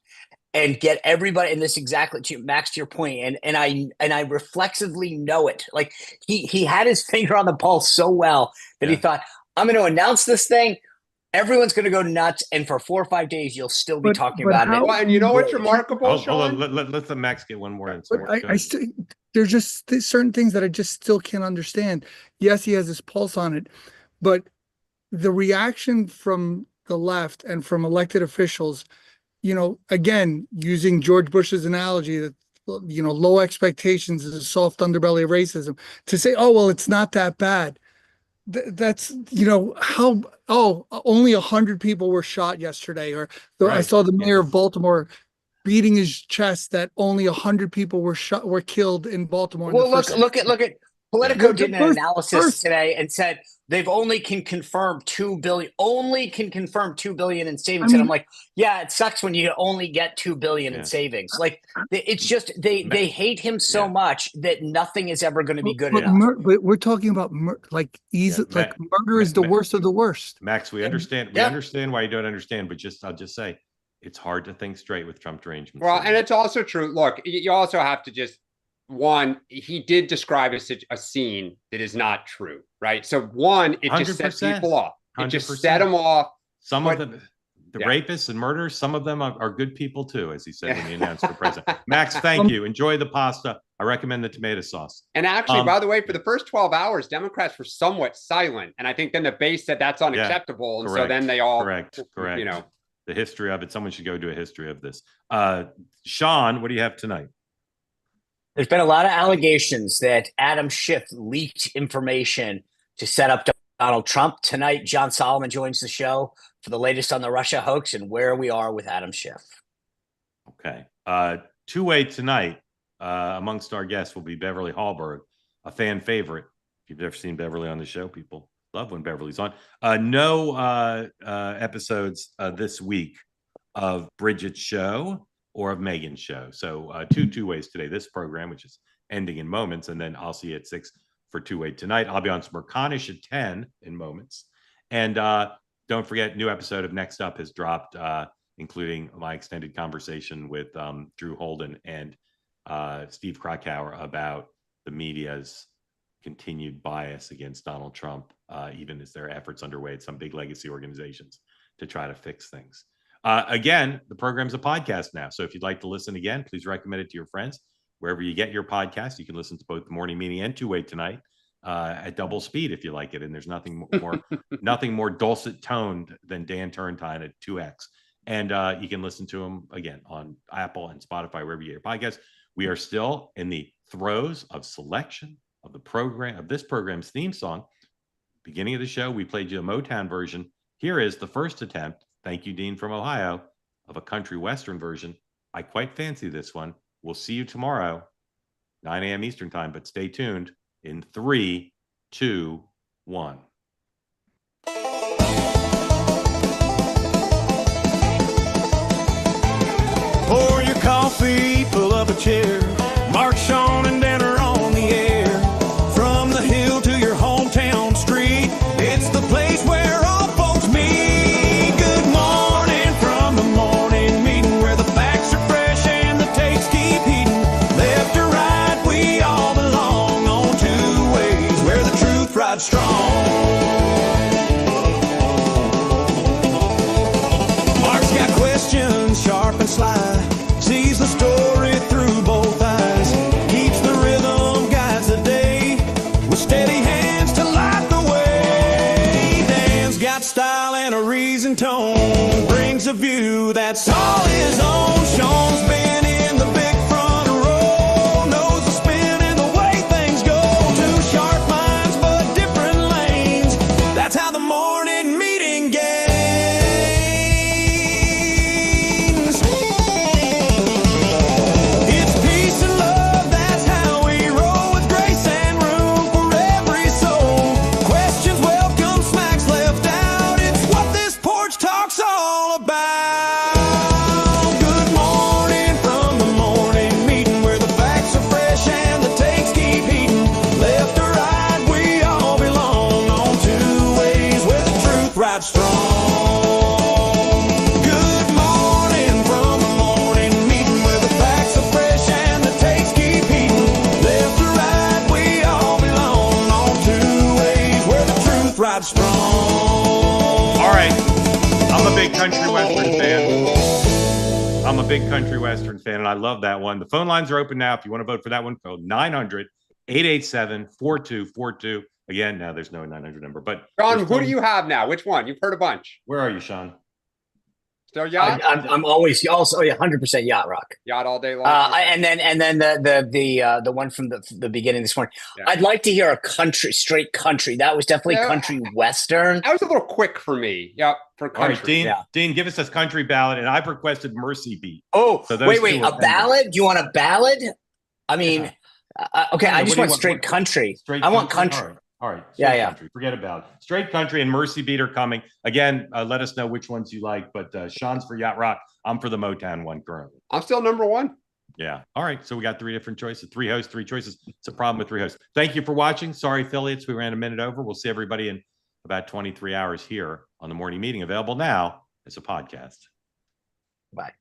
Speaker 4: and get everybody in this exactly to Max, to your point. And I reflexively know it. Like he had his finger on the pulse so well that he thought, I'm going to announce this thing. Everyone's going to go nuts. And for 4 or 5 days, you'll still be talking about it.
Speaker 3: And you know what's remarkable, Sean?
Speaker 1: Hold on. Let the Max get one more in.
Speaker 16: I still, there's just certain things that I just still can't understand. Yes, he has his pulse on it, but the reaction from the left and from elected officials, again, using George Bush's analogy that, low expectations is a soft underbelly of racism, to say, oh, well, it's not that bad. That's, only 100 people were shot yesterday. Or I saw the mayor of Baltimore beating his chest that only 100 people were killed in Baltimore.
Speaker 4: Well, look at Politico did an analysis today and said they've only can confirm 2 billion in savings. And I'm like, yeah, it sucks when you only get 2 billion in savings. Like it's just they hate him so much that nothing is ever going to be good enough.
Speaker 16: But we're talking about murder is the worst of the worst.
Speaker 1: Max, we understand. We understand why you don't understand, but I'll just say it's hard to think straight with Trump derangements.
Speaker 3: Well, and it's also true. Look, you also have to just. One, he did describe a scene that is not true, right? So one, it just set people off. It just set them off.
Speaker 1: Some of them, the rapists and murderers, some of them are good people too, as he said when he announced for president. Max, thank you. Enjoy the pasta. I recommend the tomato sauce.
Speaker 3: And actually, by the way, for the first 12 hours, Democrats were somewhat silent. And I think then the base said that's unacceptable. And so then they all,
Speaker 1: correct. The history of it. Someone should go do a history of this. Sean, what do you have tonight?
Speaker 4: There's been a lot of allegations that Adam Schiff leaked information to set up Donald Trump. Tonight, John Solomon joins the show for the latest on the Russia hoax and where we are with Adam Schiff.
Speaker 1: Okay. Two-way tonight, amongst our guests will be Beverly Hallberg, a fan favorite. If you've ever seen Beverly on the show, people love when Beverly's on. No episodes this week of Bridget's show or of Megan's show. So two ways today. This program, which is ending in moments, and then I'll see you at 6 for two-way tonight. I'll be on Smirconish at 10 in moments. And don't forget, new episode of Next Up has dropped, including my extended conversation with Drew Holden and Steve Krakauer about the media's continued bias against Donald Trump, even as there are efforts underway at some big legacy organizations to try to fix things. Again, the program's a podcast now. So if you'd like to listen again, please recommend it to your friends. Wherever you get your podcast, you can listen to both the morning meeting and two-way tonight at double speed if you like it. And there's nothing more dulcet toned than Dan Turrentine at 2x. And you can listen to him again on Apple and Spotify, wherever you get your podcast. We are still in the throes of selection of this program's theme song. Beginning of the show, we played you a Motown version. Here is the first attempt. Thank you, Dean from Ohio, of a country western version. I quite fancy this one. We'll see you tomorrow, 9 a.m. Eastern time, but stay tuned in 3, 2, 1.
Speaker 2: Pour your coffee, pull up a chair. Mark, Sean, and Dan are on the air. From the hill to your hometown street, it's the place where all folks meet. Good morning from the morning meeting, where the facts are fresh and the takes keep heating. Left or right, we all belong on two ways, where the truth rides strong. Mark's got questions sharp and sly, sees the story through both eyes, keeps the rhythm, guides the day, with steady hands to light the way. Dan's got style and a reasoned tone, brings a view that's all his own. Sean's been in the big front row, knows the spin and the way things go. Two sharp minds but different lanes, that's how the morning meeting gains. It's peace and love, that's how we roll, with grace and room for every soul. strong.
Speaker 1: All right. I'm a big country western fan. I'm a big country western fan, and I love that one. The phone lines are open now. If you want to vote for that one, call 900-887-4242. Again, now there's no 900 number, but
Speaker 3: Sean, who do you have now? Which one? You've heard a bunch.
Speaker 1: Where are you, Sean?
Speaker 3: Still yacht?
Speaker 4: I'm always also 100% yacht rock.
Speaker 3: Yacht all day long.
Speaker 4: And then the one from the beginning this morning.
Speaker 3: Yeah.
Speaker 4: I'd like to hear a straight country. That was definitely country western.
Speaker 3: That was a little quick for me. Yep, for country.
Speaker 1: All right, Dean.
Speaker 4: Yeah.
Speaker 1: Dean, give us a country ballad, and I've requested Mercy Beat.
Speaker 4: Oh,
Speaker 1: So those
Speaker 4: wait,
Speaker 1: two are
Speaker 4: a ballad? Do you want a ballad? I mean, okay, I just want straight country. I want country.
Speaker 1: All right.
Speaker 4: Yeah.
Speaker 1: Country. Forget about it. Straight country and Mercy Beat are coming. Again, let us know which ones you like. But Sean's for Yacht Rock. I'm for the Motown one currently.
Speaker 3: I'm still number one.
Speaker 1: Yeah. All right. So we got three different choices. Three hosts, three choices. It's a problem with three hosts. Thank you for watching. Sorry, affiliates. We ran a minute over. We'll see everybody in about 23 hours here on the morning meeting. Available now as a podcast.
Speaker 4: Bye.